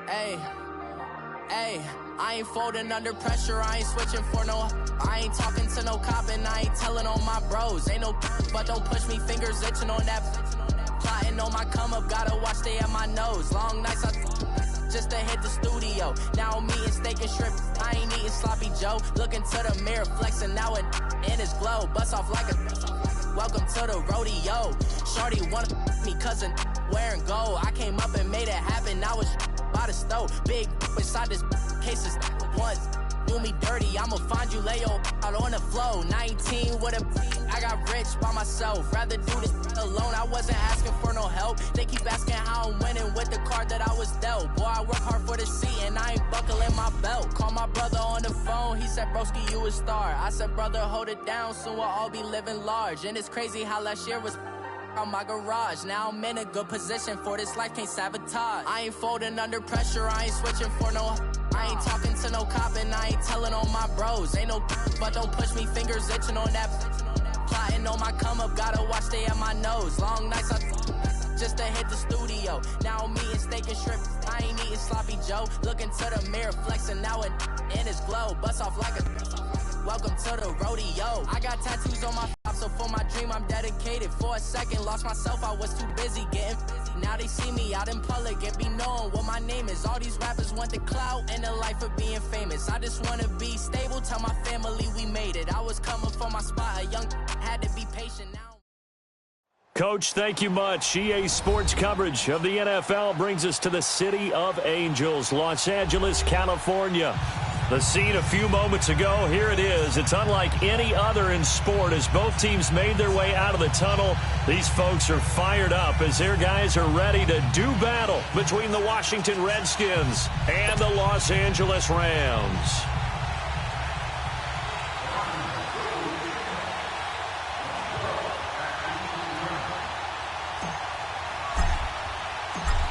Hey, hey, I ain't folding under pressure, I ain't switching for no. I ain't talking to no cop and I ain't telling on my bros. Ain't no, but don't push me, fingers itching on that. Plotting on my come up, gotta watch stay at my nose. Long nights just to hit the studio. Now I'm eating steak and shrimp, I ain't eating sloppy Joe. Looking to the mirror, flexing now it in his glow. Bust off like a welcome to the rodeo. Shorty wanna me cousin wearing gold. I came up and made it happen, now it's by the stove. Big inside this cases once. Do me dirty, I'ma find you, lay your out on the flow. 19 with a I got rich by myself. Rather do this alone, I wasn't asking for no help. They keep asking how I'm winning with the card that I was dealt. Boy, I work hard for the seat and I ain't buckling my belt. Call my brother on the phone, he said, broski, you a star. I said, brother, hold it down, soon we'll all be living large. And it's crazy how last year was on my garage. Now I'm in a good position for this life, can't sabotage. I ain't folding under pressure, I ain't switching for no. I ain't talking to no cop and I ain't telling on my bros. Ain't no, but don't push me, fingers itching on that. Plotting on my come up, gotta watch stay at my nose. Long nights just to hit the studio. Now I'm eating steak and shrimp, I ain't eating sloppy Joe. Looking to the mirror, flexing now it in his glow. Bust off like a welcome to the rodeo. I got tattoos on my so for my dream I'm dedicated. For a second lost myself, I was too busy getting busy. Now they see me out in public and be knowing what my name is. All these rappers want the clout and the life of being famous. I just wanna be stable, tell my family we made it. I was coming for my spot, a young had to be patient now. Coach, thank you much. EA Sports coverage of the NFL brings us to the City of Angels, Los Angeles, California. The scene a few moments ago, here it is. It's unlike any other in sport as both teams made their way out of the tunnel. These folks are fired up as their guys are ready to do battle between the Washington Redskins and the Los Angeles Rams.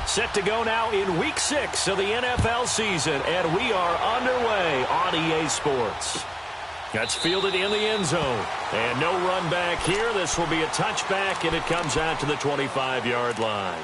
Set to go now in Week 6 of the NFL season, and we are underway on EA Sports. That's fielded in the end zone, and no run back here. This will be a touchback, and it comes out to the 25-yard line.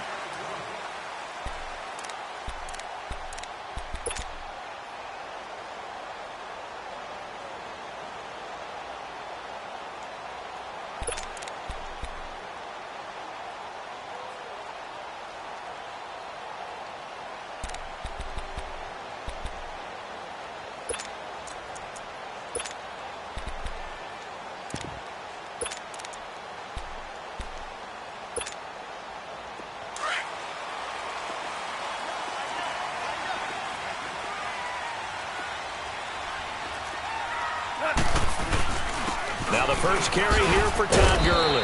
Now the first carry here for Todd Gurley.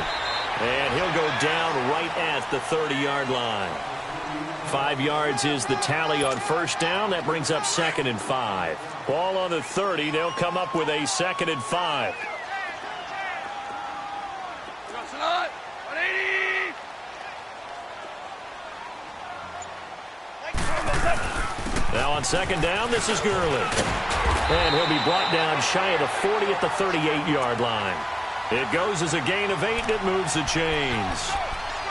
And he'll go down right at the 30-yard line. 5 yards is the tally on first down. That brings up 2nd and 5. Ball on the 30. They'll come up with a 2nd and 5. Now on 2nd down, this is Gurley. And he'll be brought down shy of the 40 at the 38-yard line. It goes as a gain of 8, and it moves the chains.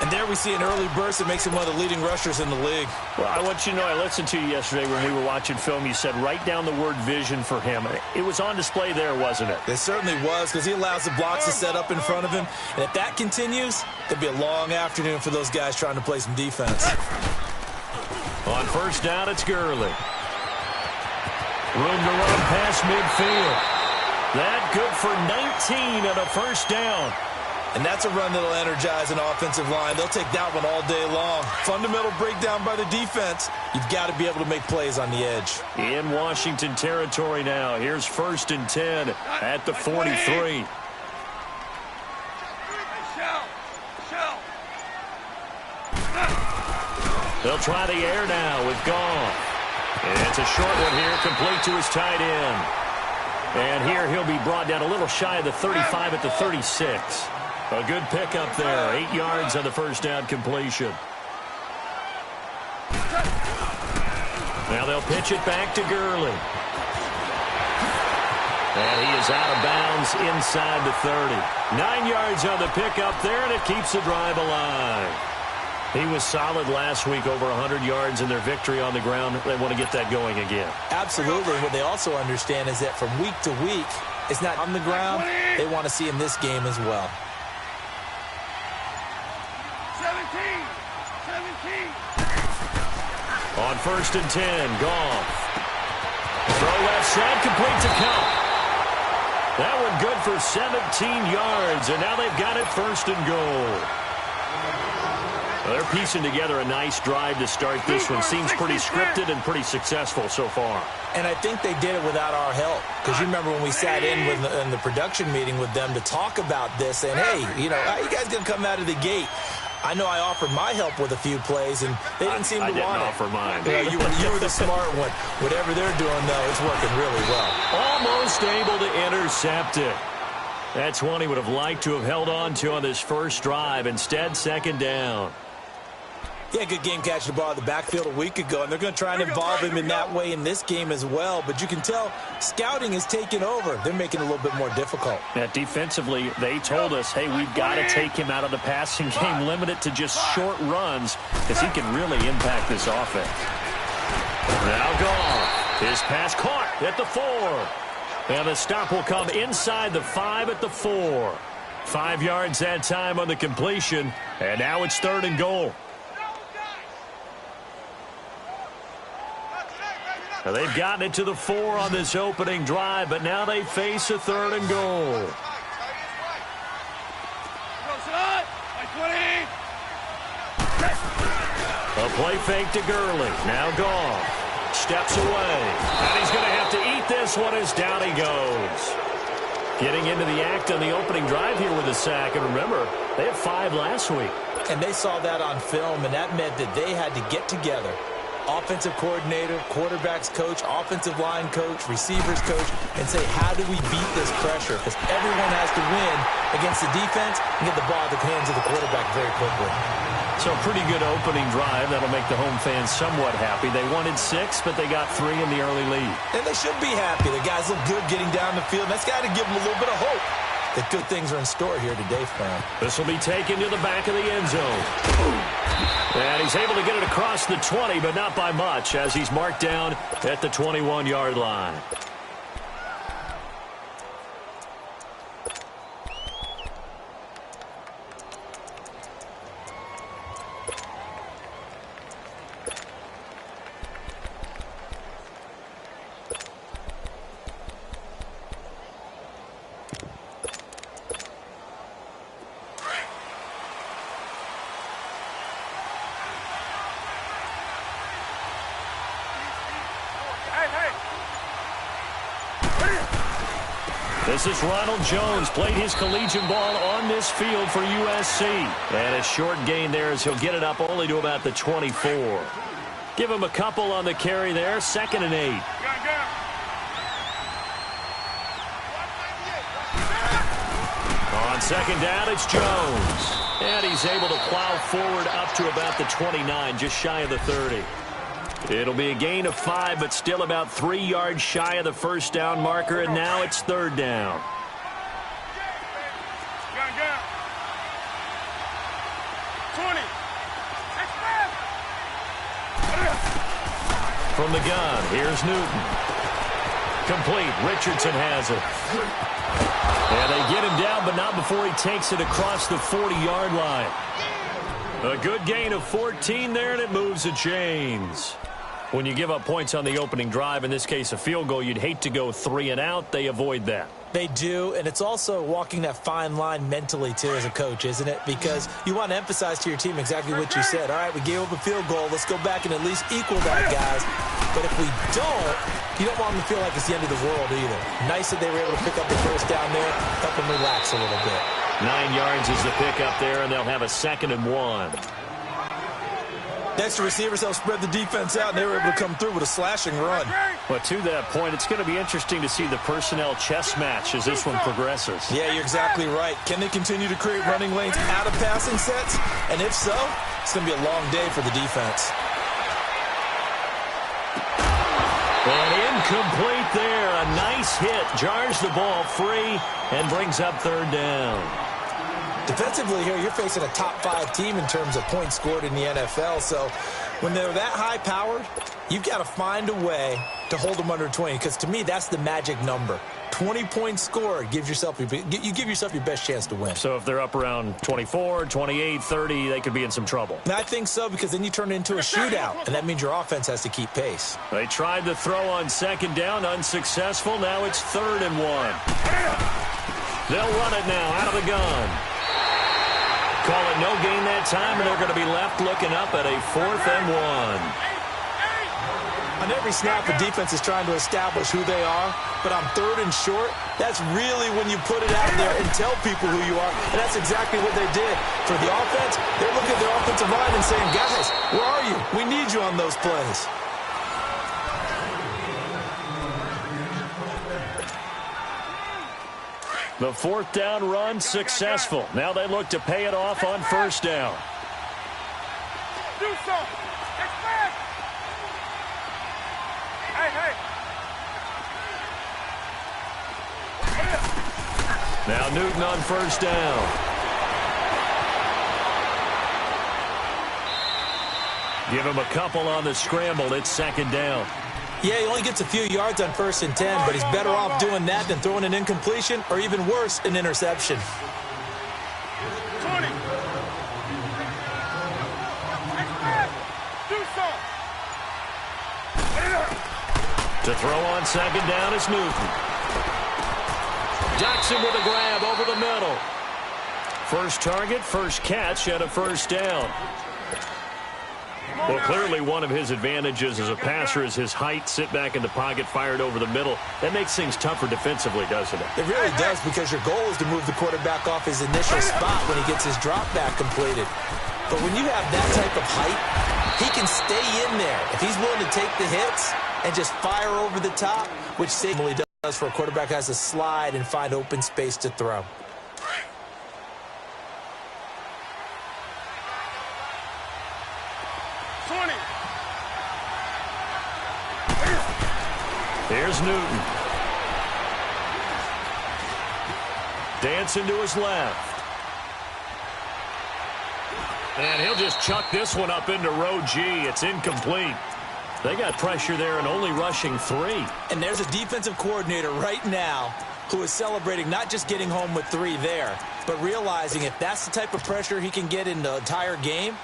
And there we see an early burst that makes him one of the leading rushers in the league. Well, I want you to know, I listened to you yesterday when we were watching film. You said write down the word vision for him. It was on display there, wasn't it? It certainly was, because he allows the blocks to set up in front of him. And if that continues, it'll be a long afternoon for those guys trying to play some defense. On first down, it's Gurley. Room to run past midfield. That good for 19 on a first down. And that's a run that'll energize an offensive line. They'll take that one all day long. Fundamental breakdown by the defense. You've got to be able to make plays on the edge. In Washington territory now. Here's 1st and 10 at the 43. They'll try the air now with Goff. And it's a short one here, complete to his tight end. And here he'll be brought down a little shy of the 35 at the 36. A good pickup there, 8 yards on the first down completion. Now they'll pitch it back to Gurley. And he is out of bounds inside the 30. 9 yards on the pickup there, and it keeps the drive alive. He was solid last week, over 100 yards in their victory on the ground. They want to get that going again. Absolutely. What they also understand is that from week to week, it's not on the ground. They want to see in this game as well. 17. On 1st and 10, Goff. Throw left side, complete to Cup. That one good for 17 yards, and now they've got it 1st and goal. Well, they're piecing together a nice drive to start this one. Seems pretty scripted and pretty successful so far. And I think they did it without our help. Because you remember when we sat in the production meeting with them to talk about this, and hey, you know, how you guys going to come out of the gate? I know I offered my help with a few plays, and they didn't seem to want it. I didn't offer mine. You were the smart one. Whatever they're doing, though, it's working really well. Almost able to intercept it. That's one he would have liked to have held on to on this first drive. Instead, 2nd down. Yeah, good game catching the ball in the backfield a week ago, and they're going to try and involve him in that way in this game as well. But you can tell scouting is taking over. They're making it a little bit more difficult. Yeah, defensively, they told us, hey, we've got to take him out of the passing game, limit it to just short runs, because he can really impact this offense. Now Goff. His pass caught at the 4. And the stop will come inside the 5 at the 4. 5 yards that time on the completion, and now it's 3rd and goal. Now they've gotten it to the 4 on this opening drive, but now they face a 3rd and goal. A play fake to Gurley. Now Goff steps away. And he's going to have to eat this one as down he goes. Getting into the act on the opening drive here with a sack. And remember, they had 5 last week. And they saw that on film, and that meant that they had to get together. Offensive coordinator, quarterbacks coach, offensive line coach, receivers coach, and say, how do we beat this pressure? Because everyone has to win against the defense and get the ball at the hands of the quarterback very quickly. So pretty good opening drive. That'll make the home fans somewhat happy. They wanted 6, but they got 3 in the early lead. And they should be happy. The guys look good getting down the field. That's got to give them a little bit of hope that good things are in store here today for them. This will be taken to the back of the end zone. And he's able to get it across the 20, but not by much, as he's marked down at the 21-yard line. This is Ronald Jones, played his collegiate ball on this field for USC. And a short gain there as he'll get it up only to about the 24. Give him a couple on the carry there, 2nd and 8. On 2nd down, it's Jones. And he's able to plow forward up to about the 29, just shy of the 30. It'll be a gain of 5, but still about 3 yards shy of the first down marker, and now it's 3rd down. From the gun, here's Newton. Complete. Richardson has it. And they get him down, but not before he takes it across the 40-yard line. A good gain of 14 there, and it moves the chains. When you give up points on the opening drive, in this case a field goal, you'd hate to go 3 and out. They avoid that. They do, and it's also walking that fine line mentally, too, as a coach, isn't it? Because you want to emphasize to your team exactly what you said. All right, we gave up a field goal. Let's go back and at least equal that, guys. But if we don't, you don't want them to feel like it's the end of the world either. Nice that they were able to pick up the first down there, help them relax a little bit. 9 yards is the pickup there, and they'll have a 2nd and 1. Next, the receivers help spread the defense out, and they were able to come through with a slashing run. But to that point, it's going to be interesting to see the personnel chess match as this one progresses. Yeah, you're exactly right. Can they continue to create running lanes out of passing sets? And if so, it's going to be a long day for the defense. And incomplete there. A nice hit. Jars the ball free and brings up 3rd down. Defensively here, you're facing a top 5 team in terms of points scored in the NFL. So when they're that high-powered, you've got to find a way to hold them under 20, because to me, that's the magic number. 20 points scored, you give yourself your best chance to win. So if they're up around 24, 28, 30, they could be in some trouble. And I think so, because then you turn it into a shootout, and that means your offense has to keep pace. They tried the throw on second down, unsuccessful. Now it's 3rd and 1. They'll run it now out of the gun. Call it no gain that time, and they're going to be left looking up at a 4th and 1. On every snap, the defense is trying to establish who they are, but on 3rd and short, that's really when you put it out there and tell people who you are, and that's exactly what they did. For the offense, they're looking at their offensive line and saying, guys, where are you? We need you on those plays. The 4th down run successful. Now they look to pay it off on 1st down. Do something. Expect. Hey. Now Newton on 1st down. Give him a couple on the scramble. It's 2nd down. Yeah, he only gets a few yards on 1st and 10, but he's better off doing that than throwing an incompletion or even worse, an interception. 20. Do something. To throw on 2nd down is Newton. Jackson with a grab over the middle. First target, first catch at a 1st down. Well, clearly one of his advantages as a passer is his height. Sit back in the pocket, fired over the middle. That makes things tougher defensively, doesn't it? It really does, because your goal is to move the quarterback off his initial spot when he gets his drop back completed. But when you have that type of height, he can stay in there. If he's willing to take the hits and just fire over the top, which Samuel does for a quarterback, has to slide and find open space to throw. Here's Newton. Dancing to his left. And he'll just chuck this one up into row G. It's incomplete. They got pressure there and only rushing 3. And there's a defensive coordinator right now who is celebrating not just getting home with 3 there, but realizing if that's the type of pressure he can get in the entire game,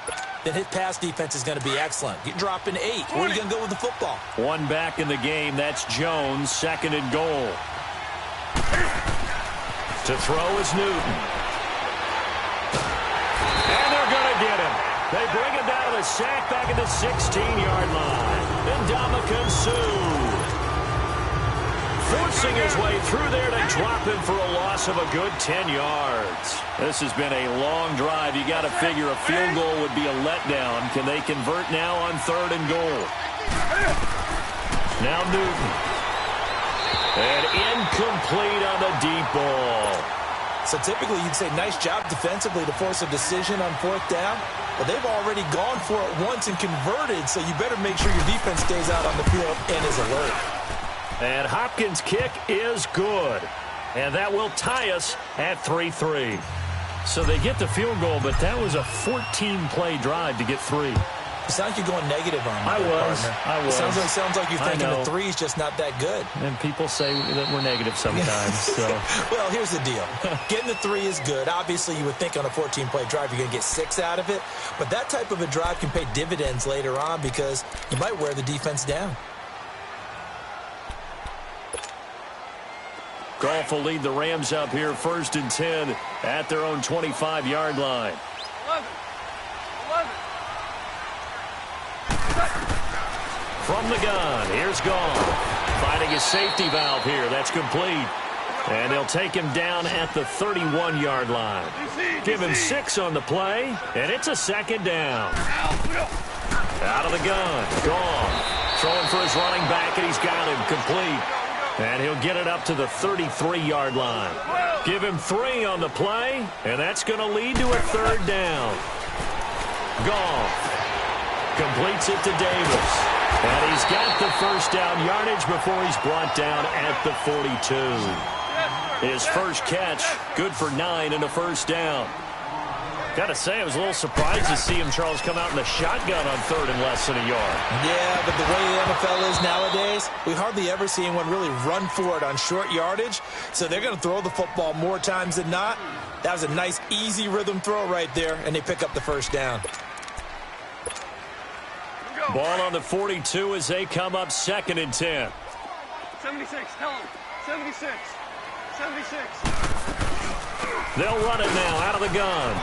then his pass defense is going to be excellent. You're dropping 8. Where are you going to go with the football? One back in the game. That's Jones. 2nd and goal. To throw is Newton. And they're going to get him. They bring him down to the sack back at the 16-yard line. Ndamukong Suh forcing his way through there to drop him for a loss of a good 10 yards. This has been a long drive. You got to figure a field goal would be a letdown. Can they convert now on 3rd and goal? Now Newton. And incomplete on the deep ball. So typically you'd say nice job defensively to force a decision on 4th down. But they've already gone for it once and converted, so you better make sure your defense stays out on the field and is alert. And Hopkins' kick is good. And that will tie us at 3-3. So they get the field goal, but that was a 14-play drive to get 3. It sounds like you're going negative on me. I was. It sounds like you're thinking the 3 is just not that good. And people say that we're negative sometimes. So. Well, here's the deal. Getting the 3 is good. Obviously, you would think on a 14-play drive you're going to get 6 out of it. But that type of a drive can pay dividends later on because you might wear the defense down. Goff will lead the Rams up here 1st and 10 at their own 25-yard line. 11. From the gun, here's Goff. Finding his safety valve here. That's complete. And they'll take him down at the 31-yard line. Give him 6 on the play, and it's a 2nd down. Out of the gun, Goff. Throwing for his running back, and he's got him complete. And he'll get it up to the 33-yard line. Give him 3 on the play, and that's going to lead to a 3rd down. Goff completes it to Davis. And he's got the 1st down yardage before he's brought down at the 42. His first catch, good for 9 and a 1st down. Got to say, I was a little surprised to see him, Charles, come out in the shotgun on 3rd and less than a yard. Yeah, but the way the NFL is nowadays, we hardly ever see anyone really run for it on short yardage. So they're going to throw the football more times than not. That was a nice, easy rhythm throw right there, and they pick up the first down. Ball on the 42 as they come up 2nd and 10. 76, tell him. 76. 76. They'll run it now out of the gun.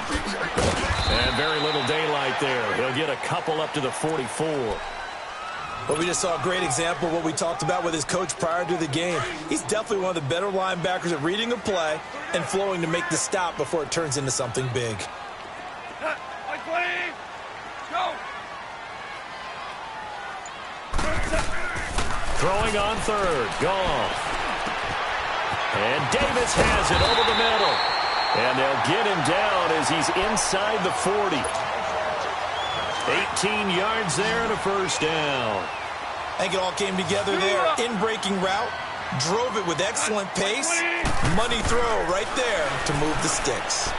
And very little daylight there. He'll get a couple up to the 44. Well, we just saw a great example of what we talked about with his coach prior to the game. He's definitely one of the better linebackers at reading a play and flowing to make the stop before it turns into something big. Like 20. Go. Throwing on 3rd. Goff. And Davis has it over the middle. And they'll get him down as he's inside the 40. 18 yards there and a first down. I think it all came together there. In-breaking route. Drove it with excellent pace. Money throw right there to move the sticks.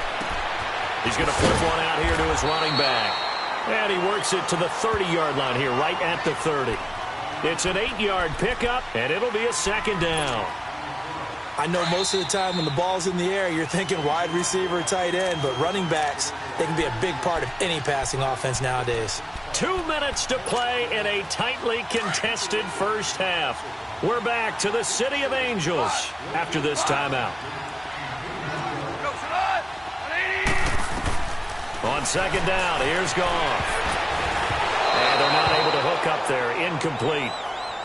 He's going to flip one out here to his running back. And he works it to the 30-yard line here, right at the 30. It's an 8-yard pickup, and it'll be a 2nd down. I know most of the time when the ball's in the air, you're thinking wide receiver, tight end, but running backs, they can be a big part of any passing offense nowadays. 2 minutes to play in a tightly contested first half. We're back to the City of Angels after this timeout. On 2nd down, here's Goff. And they're not able to hook up there. Incomplete.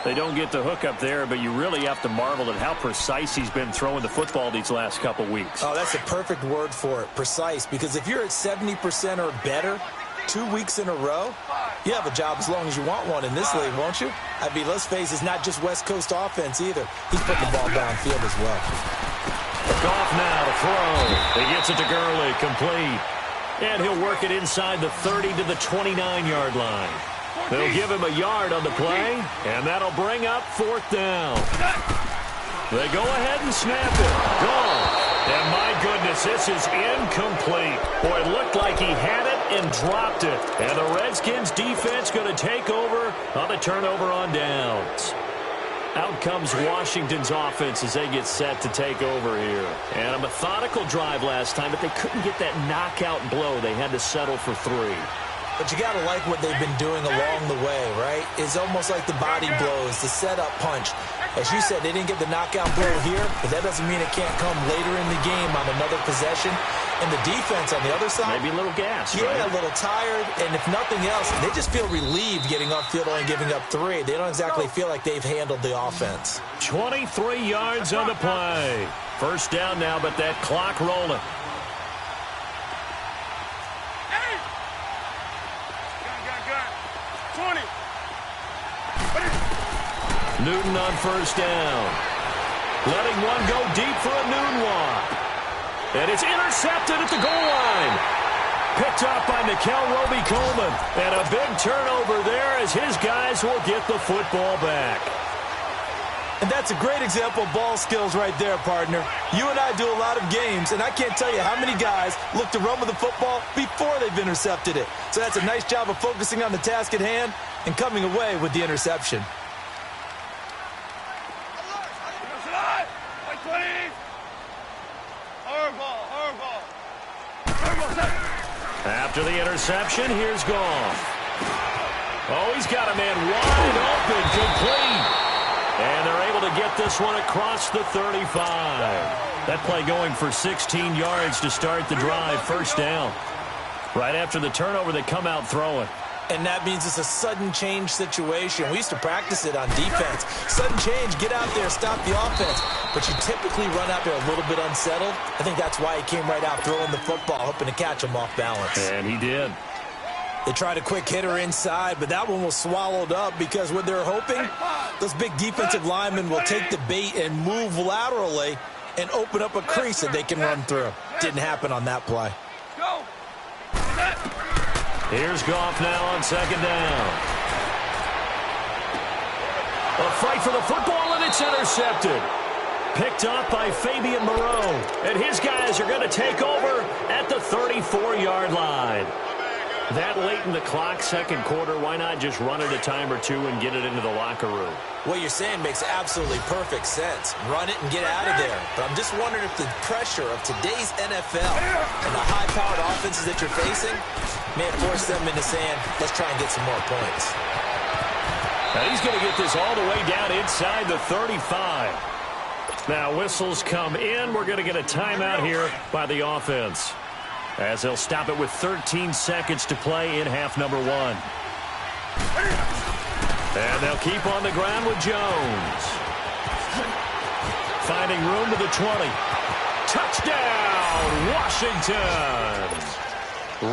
They don't get the hook up there, but you really have to marvel at how precise he's been throwing the football these last couple weeks. Oh, that's a perfect word for it, precise, because if you're at 70% or better 2 weeks in a row, you have a job as long as you want one in this league, won't you? I mean, let's face it, it's not just West Coast offense either. He's putting the ball downfield as well. Goff now to throw. He gets it to Gurley, complete. And he'll work it inside the 30 to the 29-yard line. They'll give him a yard on the play, and that'll bring up 4th down. They go ahead and snap it. Gone. And my goodness, this is incomplete. Boy, it looked like he had it and dropped it. And the Redskins defense going to take over on the turnover on downs. Out comes Washington's offense as they get set to take over here. And a methodical drive last time, but they couldn't get that knockout blow. They had to settle for 3. But you got to like what they've been doing along the way, right? It's almost like the body blows, the setup punch. As you said, they didn't get the knockout blow here, but that doesn't mean it can't come later in the game on another possession. And the defense on the other side, maybe a little gas, yeah, right? A little tired. And if nothing else, they just feel relieved getting upfield only giving up 3. They don't exactly feel like they've handled the offense. 23 yards on the play. First down now, but that clock rolling. Newton on first down. Letting one go deep for a Newton walk. And it's intercepted at the goal line. Picked up by Nickel Roby-Coleman. And a big turnover there as his guys will get the football back. And that's a great example of ball skills right there, partner. You and I do a lot of games, and I can't tell you how many guys look to run with the football before they've intercepted it. So that's a nice job of focusing on the task at hand and coming away with the interception. After the interception, here's Goff. Oh, he's got a man wide open, complete. And they're able to get this one across the 35. That play going for 16 yards to start the drive, first down. Right after the turnover, they come out throwing. And that means it's a sudden change situation. We used to practice it on defense. Sudden change, get out there, stop the offense. But you typically run out there a little bit unsettled. I think that's why he came right out throwing the football, hoping to catch him off balance. And he did. They tried a quick hitter inside, but that one was swallowed up because what they're hoping, those big defensive linemen will take the bait and move laterally and open up a crease that they can run through. Didn't happen on that play. Go. Here's Goff now on second down. A fight for the football, and it's intercepted. Picked up by Fabian Moreau. And his guys are going to take over at the 34 34-yard line. That late in the clock, second quarter, why not just run it a time or two and get it into the locker room? What you're saying makes absolutely perfect sense. Run it and get out of there. But I'm just wondering if the pressure of today's NFL and the high-powered offenses that you're facing may have forced them into saying, let's try and get some more points. Now he's going to get this all the way down inside the 35. Now whistles come in. We're going to get a timeout here by the offense, as they'll stop it with 13 seconds to play in half number 1. And they'll keep on the ground with Jones. Finding room to the 20. Touchdown, Washington!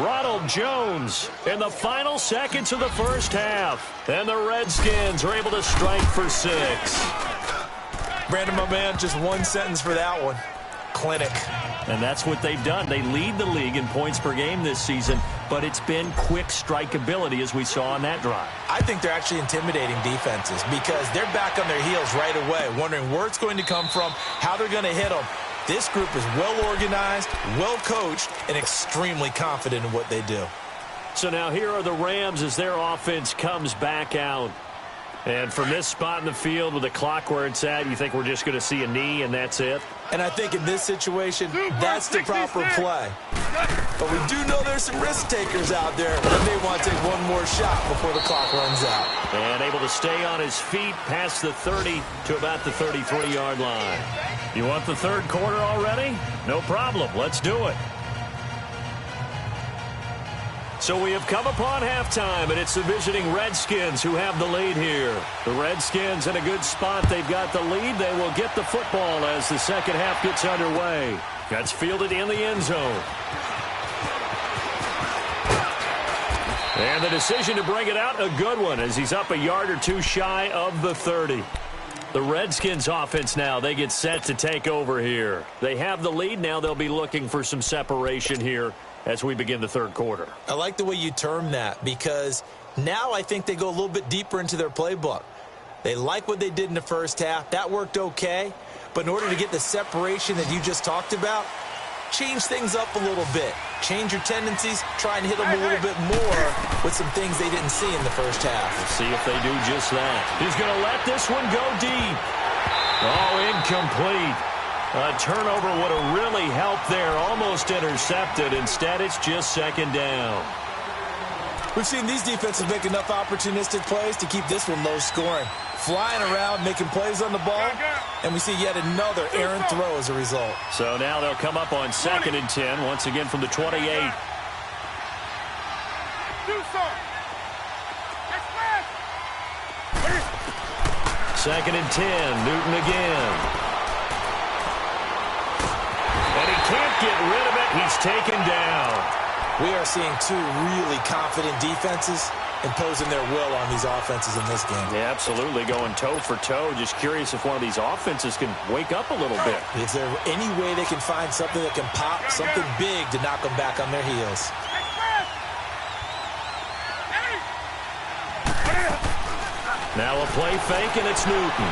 Ronald Jones in the final seconds of the first half. And the Redskins are able to strike for 6. Brandon, my man, just one sentence for that one. Clinic. And that's what they've done. They lead the league in points per game this season, but it's been quick strikeability as we saw on that drive. I think they're actually intimidating defenses because they're back on their heels right away, wondering where it's going to come from, how they're going to hit them. This group is well-organized, well-coached, and extremely confident in what they do. So now here are the Rams as their offense comes back out. And from this spot in the field with the clock where it's at, you think we're just going to see a knee and that's it? And I think in this situation, that's the proper play. But we do know there's some risk takers out there that may want to take one more shot before the clock runs out. And able to stay on his feet past the 30 to about the 33-yard line. You want the third quarter already? No problem. Let's do it. So we have come upon halftime, and it's the visiting Redskins who have the lead here. The Redskins in a good spot. They've got the lead. They will get the football as the second half gets underway. That's fielded in the end zone. And the decision to bring it out, a good one, as he's up a yard or two shy of the 30. The Redskins offense now, they get set to take over here. They have the lead. Now they'll be looking for some separation here as we begin the third quarter. I like the way you term that because now I think they go a little bit deeper into their playbook. They like what they did in the first half. That worked okay. But in order to get the separation that you just talked about, change things up a little bit. Change your tendencies. Try and hit them a little bit more with some things they didn't see in the first half. Let's see if they do just that. He's going to let this one go deep. Oh, incomplete. A turnover would have really helped there. Almost intercepted. Instead, it's just second down. We've seen these defenses make enough opportunistic plays to keep this one low scoring. Flying around, making plays on the ball, and we see yet another errant throw as a result. So now they'll come up on 2nd and 10, once again from the 28. Second and 10, Newton again. And he can't get rid of it. He's taken down. We are seeing two really confident defenses imposing their will on these offenses in this game. Yeah, absolutely, going toe for toe. Just curious if one of these offenses can wake up a little bit. Is there any way they can find something that can pop, something big to knock them back on their heels? Now a play fake, and it's Newton.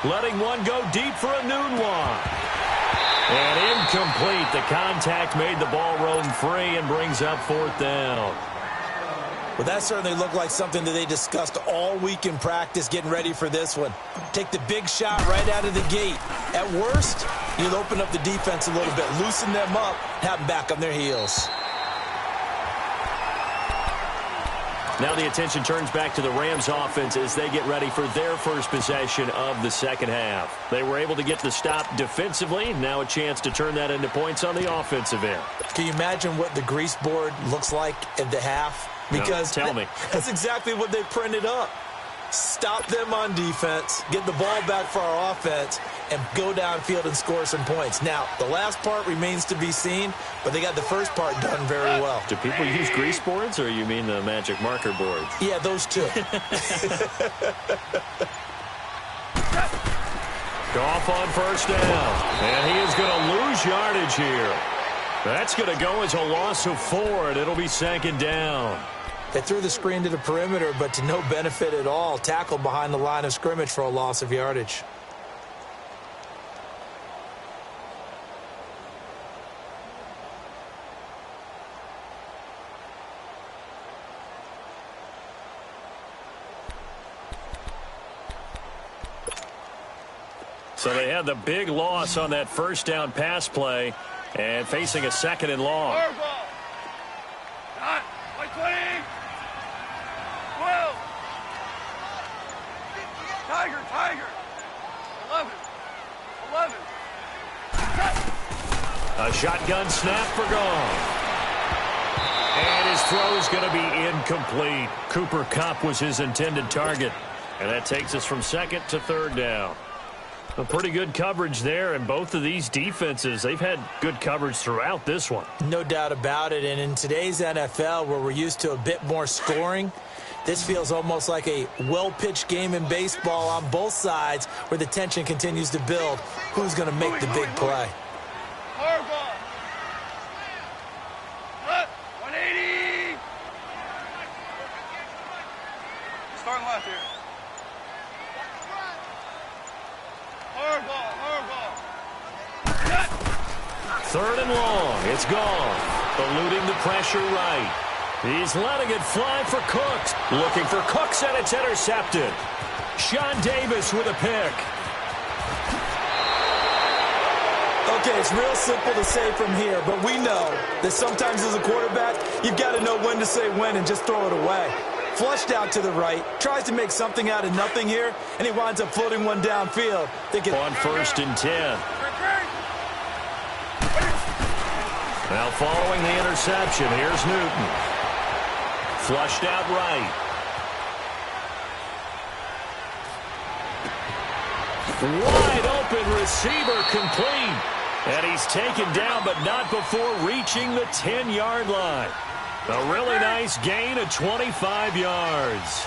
Letting one go deep for a noon one. And incomplete. The contact made the ball roam free and brings up 4th down. Well, that certainly looked like something that they discussed all week in practice getting ready for this one. Take the big shot right out of the gate. At worst, you'll open up the defense a little bit, loosen them up, have them back on their heels. Now the attention turns back to the Rams offense as they get ready for their first possession of the second half. They were able to get the stop defensively. Now a chance to turn that into points on the offensive end. Can you imagine what the grease board looks like at the half? Because no, tell me. That's exactly what they printed up. Stop them on defense, get the ball back for our offense, and go downfield and score some points. Now, the last part remains to be seen, but they got the first part done very well. Do people use grease boards, or you mean the magic marker boards? Yeah, those two. Goff on first down, and he is going to lose yardage here. That's going to go as a loss of 4, and it'll be 2nd down. They threw the screen to the perimeter, but to no benefit at all. Tackled behind the line of scrimmage for a loss of yardage. So they had the big loss on that first down pass play and facing a second and long. Hard ball. Not. Like 20. 12. Tiger, tiger. 11. 11. A shotgun snap for gone. And his throw is going to be incomplete. Cooper Kupp was his intended target. And that takes us from second to third down. A pretty good coverage there, and both of these defenses, they've had good coverage throughout this one. No doubt about it, and in today's NFL, where we're used to a bit more scoring, this feels almost like a well-pitched game in baseball on both sides where the tension continues to build. Who's going to make the big play? Hard ball. 180. Starting left here. Hard ball, hard ball. Third and long. It's gone. Eluding the pressure right. He's letting it fly for Cooks. Looking for Cooks, and it's intercepted. Sean Davis with a pick. Okay, it's real simple to say from here, but we know that sometimes as a quarterback, you've got to know when to say when and just throw it away. Flushed out to the right, tries to make something out of nothing here, and he winds up floating one downfield. On first and 10. Now following the interception, here's Newton. Flushed out right. Wide open receiver complete. And he's taken down, but not before reaching the 10-yard line. A really nice gain of 25 yards.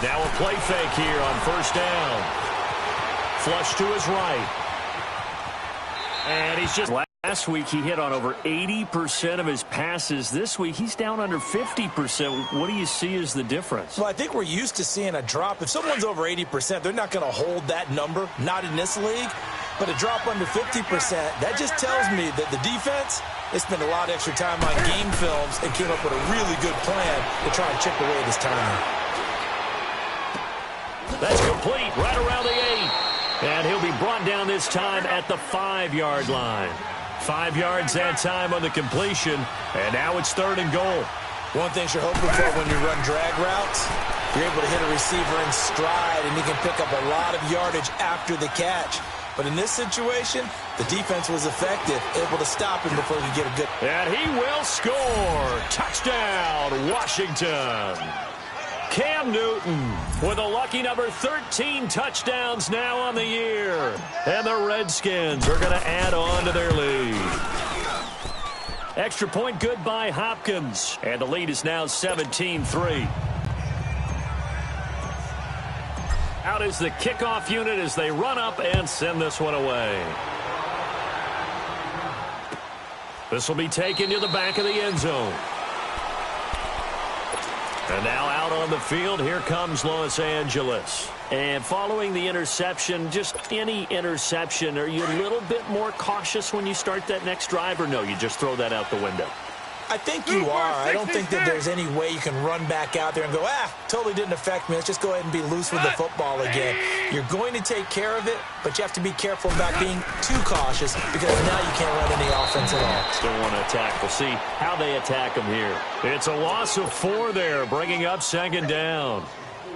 Now a play fake here on first down. Flush to his right. And he's just... Last week, he hit on over 80% of his passes. This week, he's down under 50%. What do you see as the difference? Well, I think we're used to seeing a drop. If someone's over 80%, they're not going to hold that number, not in this league. But a drop under 50%, that just tells me that the defense, they spent a lot of extra time on game films and came up with a really good plan to try and chip away at his timing. That's complete right around the 8. And he'll be brought down this time at the 5-yard line. 5 yards that time on the completion, and now it's third and goal. One thing you're hoping for when you run drag routes, you're able to hit a receiver in stride, and you can pick up a lot of yardage after the catch. But in this situation, the defense was effective, able to stop him before he could get a good... And he will score. Touchdown, Washington. Cam Newton with a lucky number 13 touchdowns now on the year. And the Redskins are going to add on to their lead. Extra point good by Hopkins. And the lead is now 17-3. Out is the kickoff unit as they run up and send this one away. This will be taken to the back of the end zone. And now out on the field, here comes Los Angeles. And following the interception, just any interception, are you a little bit more cautious when you start that next drive, or no, you just throw that out the window? I think you are. I don't think that there's any way you can run back out there and go, totally didn't affect me. Let's just go ahead and be loose with the football again. You're going to take care of it, but you have to be careful about being too cautious because now you can't run any offense at all. Still want to attack. We'll see how they attack them here. It's a loss of 4 there, bringing up second down.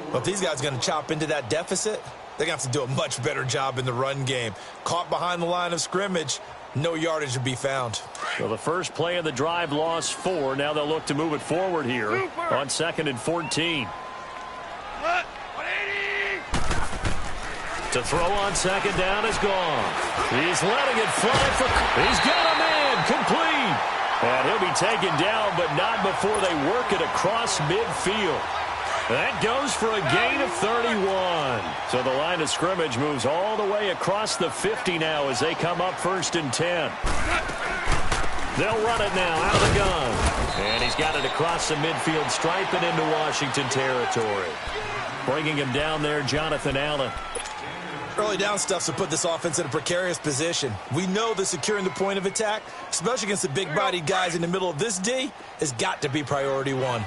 Well, if these guys are going to chop into that deficit, they're going to have to do a much better job in the run game. Caught behind the line of scrimmage, no yardage to be found. So the first play of the drive lost 4. Now they'll look to move it forward here on second and 14. 180. To throw on second down is gone. He's letting it fly for... He's got a man complete. And he'll be taken down, but not before they work it across midfield. That goes for a gain of 31. So the line of scrimmage moves all the way across the 50 now as they come up first and 10. They'll run it now out of the gun. And he's got it across the midfield stripe and into Washington territory. Bringing him down there, Jonathan Allen. Early down stuff's to put this offense in a precarious position. We know that securing the point of attack, especially against the big-bodied guys in the middle of this D, has got to be priority 1.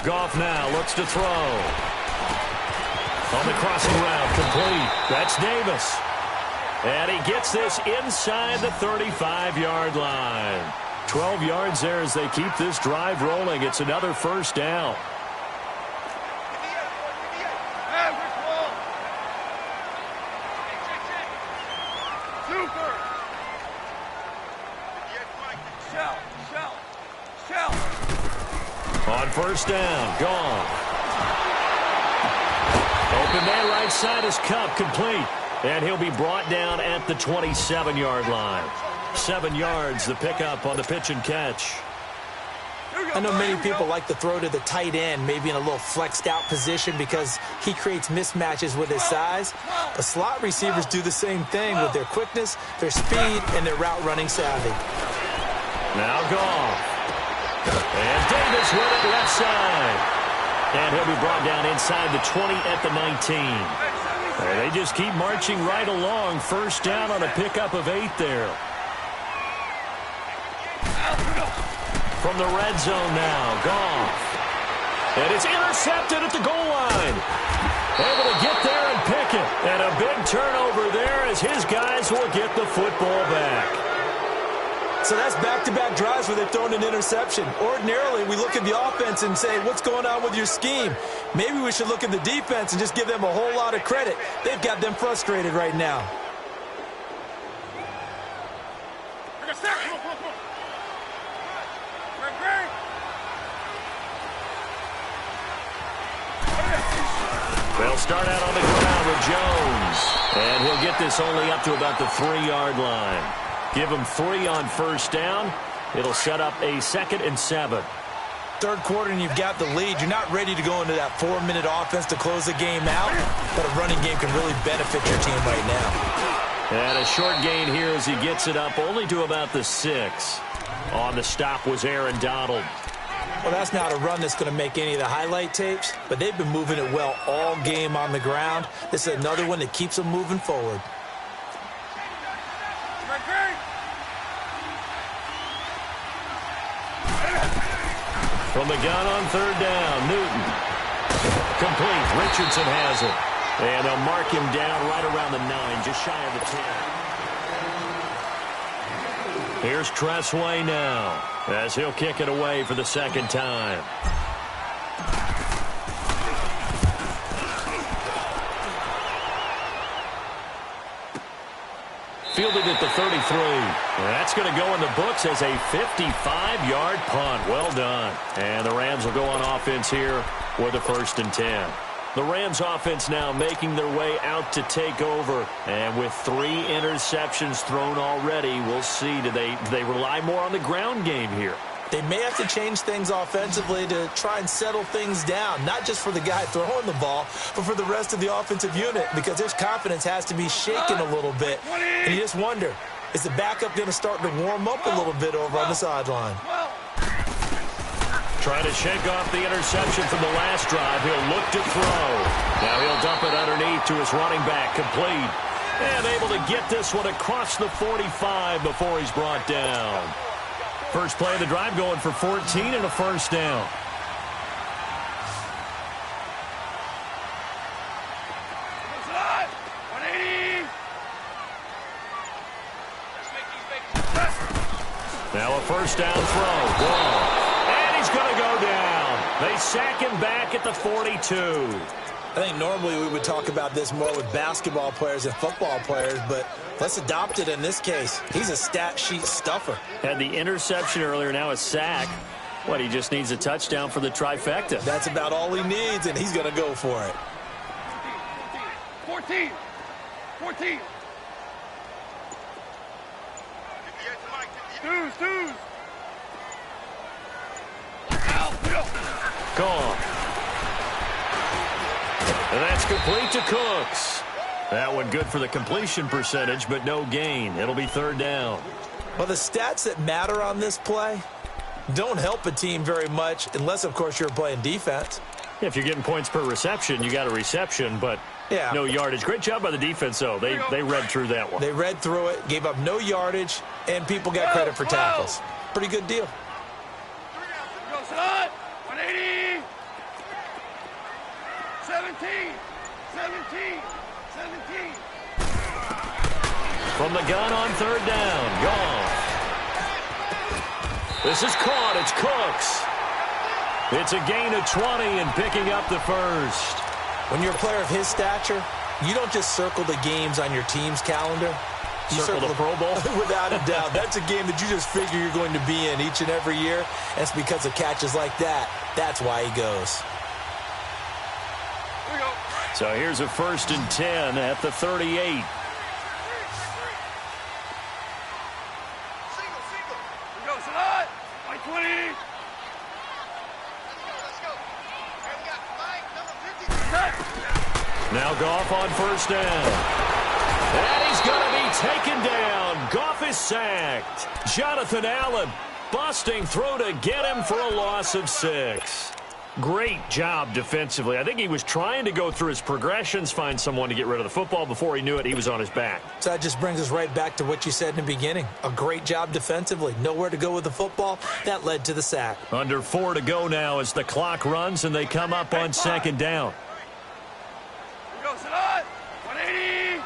Goff now looks to throw. On the crossing route, complete. That's Davis. And he gets this inside the 35-yard line. 12 yards there as they keep this drive rolling. It's another first down. On first down, gone. Open man right side is Cup, complete. And he'll be brought down at the 27-yard line. 7 yards, the pickup on the pitch and catch. I know many people like to throw to the tight end, maybe in a little flexed out position because he creates mismatches with his size. But slot receivers do the same thing with their quickness, their speed, and their route running savvy. Now Goff. And Davis with it left side. And he'll be brought down inside the 20 at the 19. And they just keep marching right along. First down on a pickup of 8 there. From the red zone now, Goff. And it's intercepted at the goal line. Able to get there and pick it. And a big turnover there as his guys will get the football back. So that's back-to-back drives where they've thrown an interception. Ordinarily, we look at the offense and say, what's going on with your scheme? Maybe we should look at the defense and just give them a whole lot of credit. They've got them frustrated right now. They'll start out on the ground with Jones. And he'll get this only up to about the 3-yard line. Give him 3 on first down. It'll set up a 2nd and 7. Third quarter and you've got the lead. You're not ready to go into that 4-minute offense to close the game out, but a running game can really benefit your team right now. And a short gain here as he gets it up only to about the 6. On the stop was Aaron Donald. Well, that's not a run that's going to make any of the highlight tapes, but they've been moving it well all game on the ground. This is another one that keeps them moving forward. From the gun on third down, Newton. Complete. Richardson has it. And they'll mark him down right around the 9, just shy of the 10. Here's Tressway now as he'll kick it away for the 2nd time. Fielded at the 33. That's going to go in the books as a 55-yard punt. Well done. And the Rams will go on offense here with a 1st and 10. The Rams offense now making their way out to take over. And with 3 interceptions thrown already, we'll see. Do they rely more on the ground game here? They may have to change things offensively to try and settle things down, not just for the guy throwing the ball, but for the rest of the offensive unit, because their confidence has to be shaken a little bit. And you just wonder, is the backup going to start to warm up a little bit over on the sideline? Trying to shake off the interception from the last drive. He'll look to throw. Now he'll dump it underneath to his running back, complete. And able to get this one across the 45 before he's brought down. First play of the drive going for 14 and a first down. Now a first down throw. Ball. And he's going to go down. They sack him back at the 42. I think normally we would talk about this more with basketball players and football players, but let's adopt it in this case. He's a stat sheet stuffer. Had the interception earlier, now a sack. What, he just needs a touchdown for the trifecta. That's about all he needs, and he's going to go for it. 14. Stews. Gone. And that's complete to Cooks. That one good for the completion percentage, but no gain. It'll be 3rd down. Well, the stats that matter on this play don't help a team very much unless, of course, you're playing defense. If you're getting points per reception, you got a reception, but no yardage. Great job by the defense, though. They read through that one. They read through it, gave up no yardage, and people got credit for tackles. Pretty good deal. 180. 17. From the gun on third down. Goff. This is caught. It's Cooks. It's a gain of 20 and picking up the first. When you're a player of his stature, you don't just circle the games on your team's calendar. You circle the Pro Bowl? Without a doubt. That's a game that you just figure you're going to be in each and every year. And it's because of catches like that. That's why he goes. Here we go. So here's a 1st and 10 at the 38. Single. Here we go, Salah. By 20. Let's go. Here we got Mike, number 50. Now Goff on 1st down. And he's going to be taken down. Goff is sacked. Jonathan Allen busting through to get him for a loss of 6. Great job defensively. I think he was trying to go through his progressions, find someone to get rid of the football. Before he knew it, he was on his back. So that just brings us right back to what you said in the beginning. A great job defensively. Nowhere to go with the football. That led to the sack. Under 4 to go now as the clock runs and they come up on 2nd down. Here we go, Salah. 180.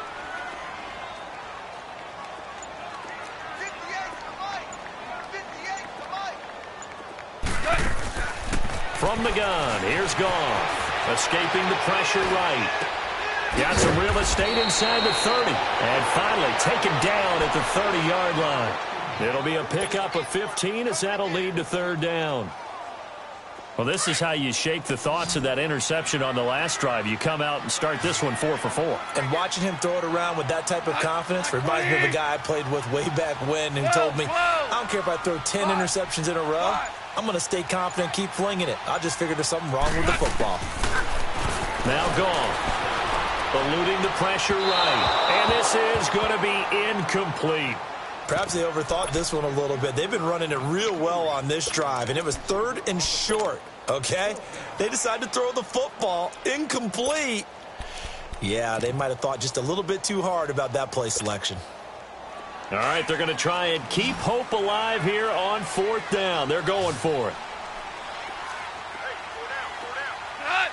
58 to Mike. 58 to Mike. From the gun, here's Goff. Escaping the pressure right. Got some real estate inside the 30. And finally taken down at the 30-yard line. It'll be a pickup of 15 as that'll lead to 3rd down. Well, this is how you shape the thoughts of that interception on the last drive. You come out and start this one 4 for 4. And watching him throw it around with that type of confidence reminds me of a guy I played with way back when who told me, I don't care if I throw 10 interceptions in a row. I'm going to stay confident, keep flinging it. I just figured there's something wrong with the football. Now Goff, eluding the pressure right. And this is going to be incomplete. Perhaps they overthought this one a little bit. They've been running it real well on this drive, and it was 3rd and short, okay? They decided to throw the football incomplete. Yeah, they might have thought just a little bit too hard about that play selection. All right, they're going to try and keep hope alive here on 4th down. They're going for it. Hey, 4 down.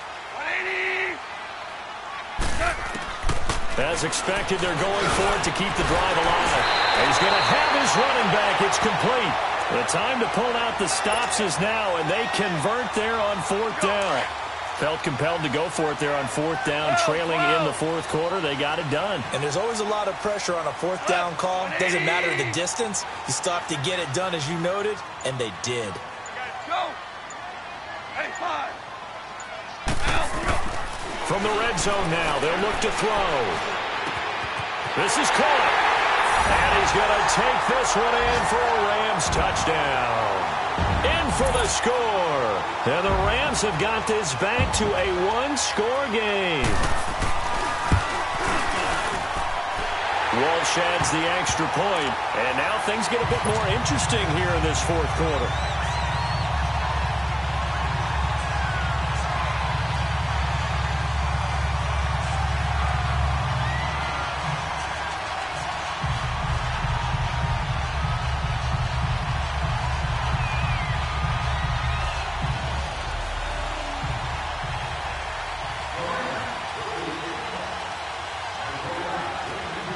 180. As expected, they're going for it to keep the drive alive. He's going to have his running back. It's complete. The time to pull out the stops is now, and they convert there on 4th down. Felt compelled to go for it there on 4th down, trailing in the 4th quarter. They got it done. And there's always a lot of pressure on a 4th down call. Doesn't matter the distance. You stop to get it done, as you noted, and they did. Go. Hey, 5. From the red zone now, they'll look to throw. This is caught. And he's going to take this one in for a Rams touchdown. In for the score. And the Rams have got this back to a 1-score game. Walsh adds the extra point. And now things get a bit more interesting here in this 4th quarter.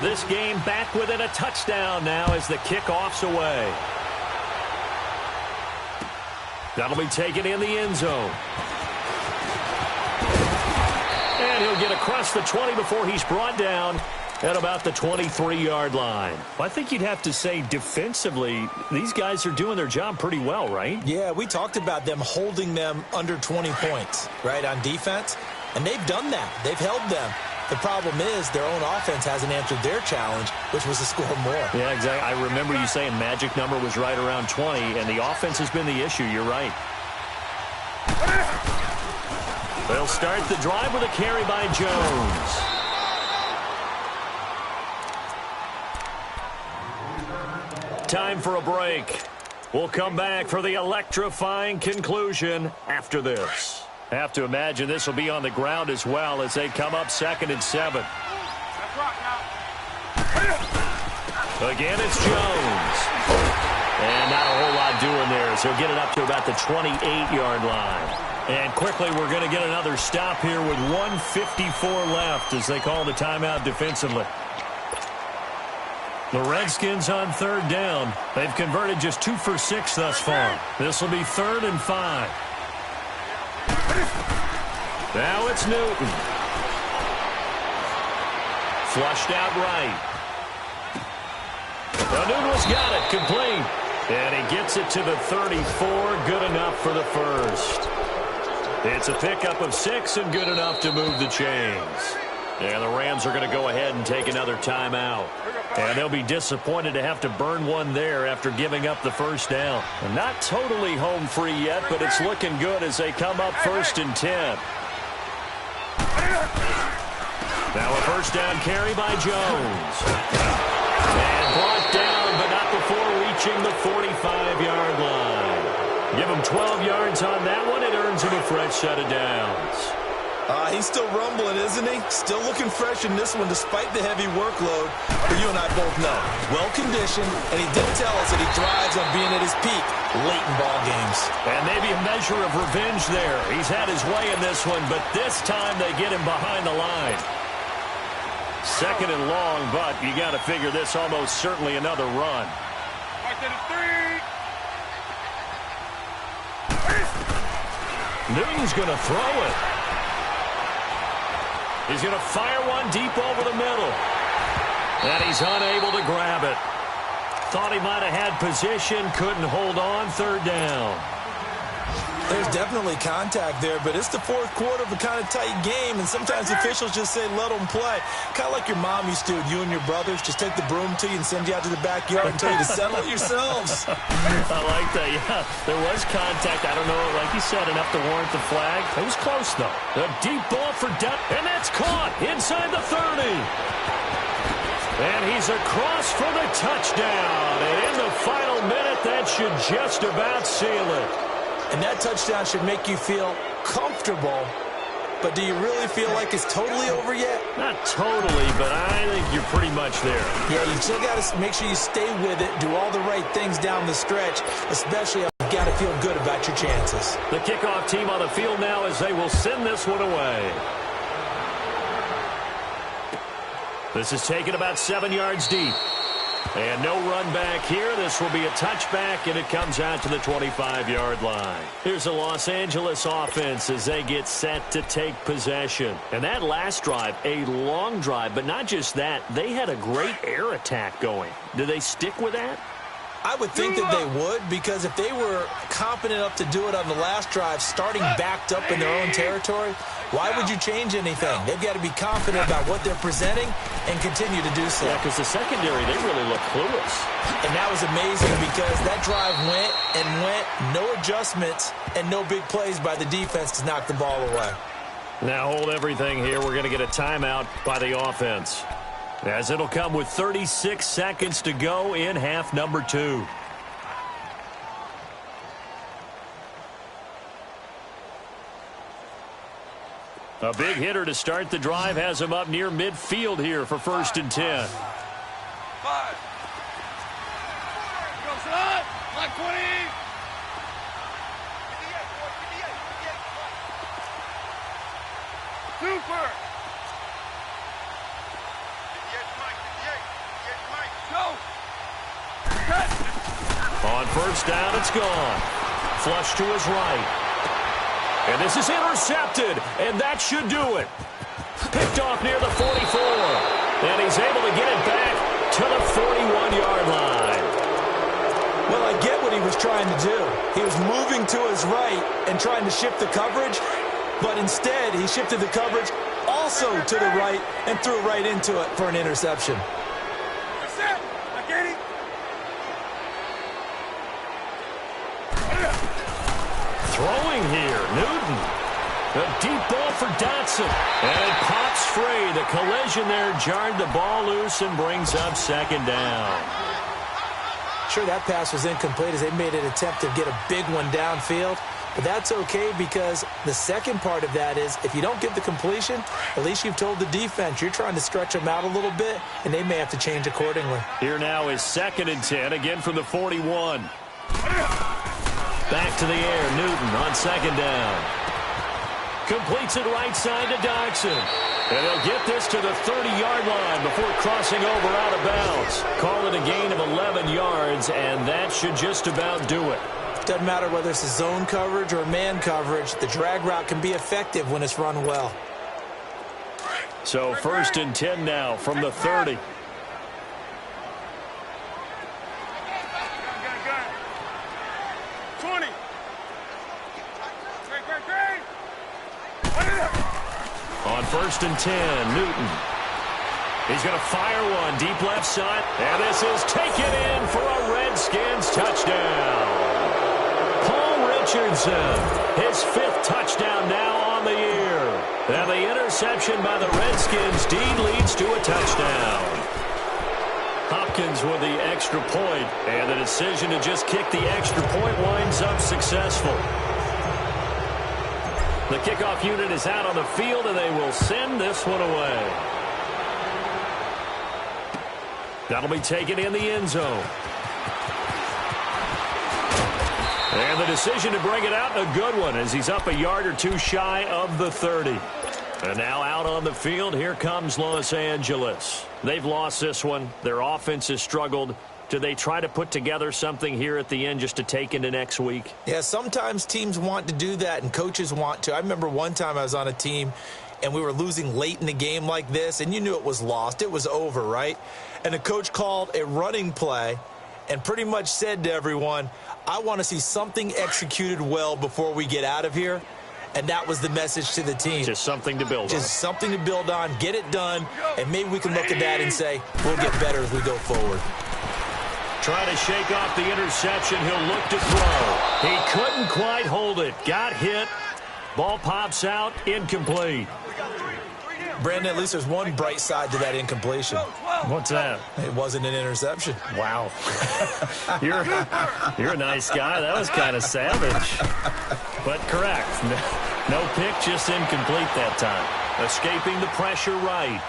This game back within a touchdown now as the kickoff's away. That'll be taken in the end zone. And he'll get across the 20 before he's brought down at about the 23-yard line. Well, I think you'd have to say defensively, these guys are doing their job pretty well, right? Yeah, we talked about them holding them under 20 points, right, on defense. And they've done that. They've held them. The problem is their own offense hasn't answered their challenge, which was to score more. Yeah, exactly. I remember you saying magic number was right around 20, and the offense has been the issue. You're right. They'll start the drive with a carry by Jones. Time for a break. We'll come back for the electrifying conclusion after this. Have to imagine this will be on the ground as well as they come up 2nd and 7. Again, it's Jones. And not a whole lot doing there, so he'll get it up to about the 28-yard line. And quickly, we're going to get another stop here with 1:54 left as they call the timeout defensively. The Redskins on third down. They've converted just 2 for 6 thus far. This will be 3rd and 5. Now it's Newton. Flushed out right. Well, Newton's got it, complete. And he gets it to the 34, good enough for the first. It's a pickup of 6 and good enough to move the chains. And the Rams are going to go ahead and take another timeout. And they'll be disappointed to have to burn one there after giving up the first down. Not totally home free yet, but it's looking good as they come up 1st and 10. Now a first down carry by Jones. And brought down, but not before reaching the 45-yard line. Give him 12 yards on that one. It earns him a fresh set of downs. He's still rumbling, isn't he? Still looking fresh in this one despite the heavy workload. But you and I both know, well-conditioned, and he did tell us that he thrives on being at his peak late in ball games. And maybe a measure of revenge there. He's had his way in this one, but this time they get him behind the line. 2nd and long, but you got to figure this almost certainly another run. Newton's going to throw it. He's going to fire one deep over the middle. And he's unable to grab it. Thought he might have had position, couldn't hold on, 3rd down. There's definitely contact there, but it's the 4th quarter of a kind of tight game, and sometimes officials just say, let them play. Kind of like your mom used to, you and your brothers, just take the broom to you and send you out to the backyard and tell you to settle it yourselves. I like that, yeah. There was contact. I don't know, like you said, enough to warrant the flag. It was close, though. A deep ball for down, and that's caught inside the 30. And he's across for the touchdown. And in the final minute, that should just about seal it. And that touchdown should make you feel comfortable. But do you really feel like it's totally over yet? Not totally, but I think you're pretty much there. Yeah, you still got to make sure you stay with it, do all the right things down the stretch, especially if you've got to feel good about your chances. The kickoff team on the field now as they will send this one away. This is taken about 7 yards deep. And no run back here. This will be a touchback, and it comes out to the 25-yard line. Here's the Los Angeles offense as they get set to take possession. And that last drive, a long drive, but not just that. They had a great air attack going. Do they stick with that? I would think that they would, because if they were confident enough to do it on the last drive, starting backed up in their own territory, why would you change anything? They've got to be confident about what they're presenting and continue to do so. Yeah, because the secondary, they really look clueless. And that was amazing because that drive went and went, no adjustments and no big plays by the defense to knock the ball away. Now hold everything here. We're going to get a timeout by the offense, as it'll come with 36 seconds to go in half number 2. A big hitter to start the drive has him up near midfield here for 1st and 10. 5. Go, son. Like 20. 58, 58. Super. 58, Mike. 58, Mike. Go. On 1st down, it's gone. Flush to his right. And this is intercepted, and that should do it. Picked off near the 44. And he's able to get it back to the 41-yard line. Well, I get what he was trying to do. He was moving to his right and trying to shift the coverage, but instead he shifted the coverage also to the right and threw right into it for an interception. That's it. I get it. Throwing here, Newton. A deep ball for Dotson. And it pops free. The collision there jarred the ball loose and brings up 2nd down. Sure, that pass was incomplete as they made an attempt to get a big one downfield. But that's okay because the second part of that is if you don't get the completion, at least you've told the defense you're trying to stretch them out a little bit, and they may have to change accordingly. Here now is 2nd and 10, again from the 41. Back to the air, Newton on 2nd down. Completes it right side to Dodson. And he'll get this to the 30-yard line before crossing over out of bounds. Call it a gain of 11 yards, and that should just about do it. Doesn't matter whether it's a zone coverage or man coverage. The drag route can be effective when it's run well. So 1st and 10 now from the 30. On 1st and 10, Newton. He's going to fire one deep left side. And this is taken in for a Redskins touchdown. Paul Richardson, his 5th touchdown now on the year. And the interception by the Redskins deed leads to a touchdown. Hopkins with the extra point, and the decision to just kick the extra point winds up successful. The kickoff unit is out on the field, and they will send this one away. That'll be taken in the end zone. And the decision to bring it out, a good one, as he's up a yard or two shy of the 30. And now out on the field, here comes Los Angeles. They've lost this one. Their offense has struggled. Do they try to put together something here at the end just to take into next week? Yeah, sometimes teams want to do that and coaches want to. I remember one time I was on a team and we were losing late in the game like this, and you knew it was lost. It was over, right? And the coach called a running play and pretty much said to everyone, I want to see something executed well before we get out of here. And that was the message to the team. Just something to build on. Just something to build on, get it done, and maybe we can look at that and say, we'll get better as we go forward. Trying to shake off the interception. He'll look to throw. He couldn't quite hold it. Got hit. Ball pops out. Incomplete. Brandon, at least there's one bright side to that incompletion. What's that? It wasn't an interception. Wow. You're a nice guy. That was kind of savage. But correct. No pick, just incomplete that time. Escaping the pressure right.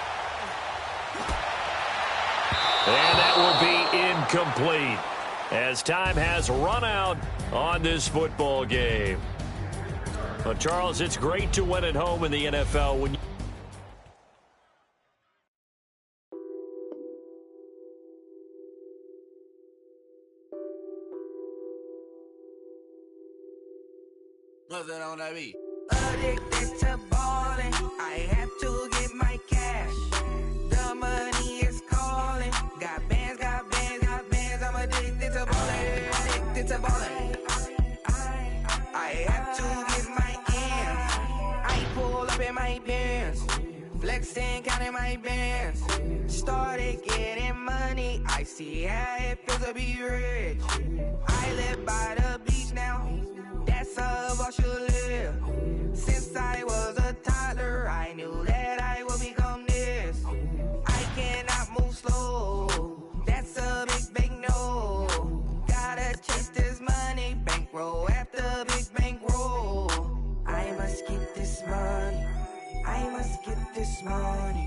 And that will be incomplete as time has run out on this football game. Well, Charles, it's great to win at home in the NFL when you... Nothing on that beat. Addicted to balling, I have to get my cash. The money is calling. Got bands, got bands, got bands. I'm addicted to balling, addicted to balling. I have to get my ends. I pull up in my bands, flexing, counting my bands. Started getting money. I see how it feels to be rich. I live by the beach now. That's how I should live. Since I was a toddler, I knew that I would become this. I cannot move slow. That's a big no. Gotta chase this money, bankroll after big bankroll. I must get this money. I must get this money.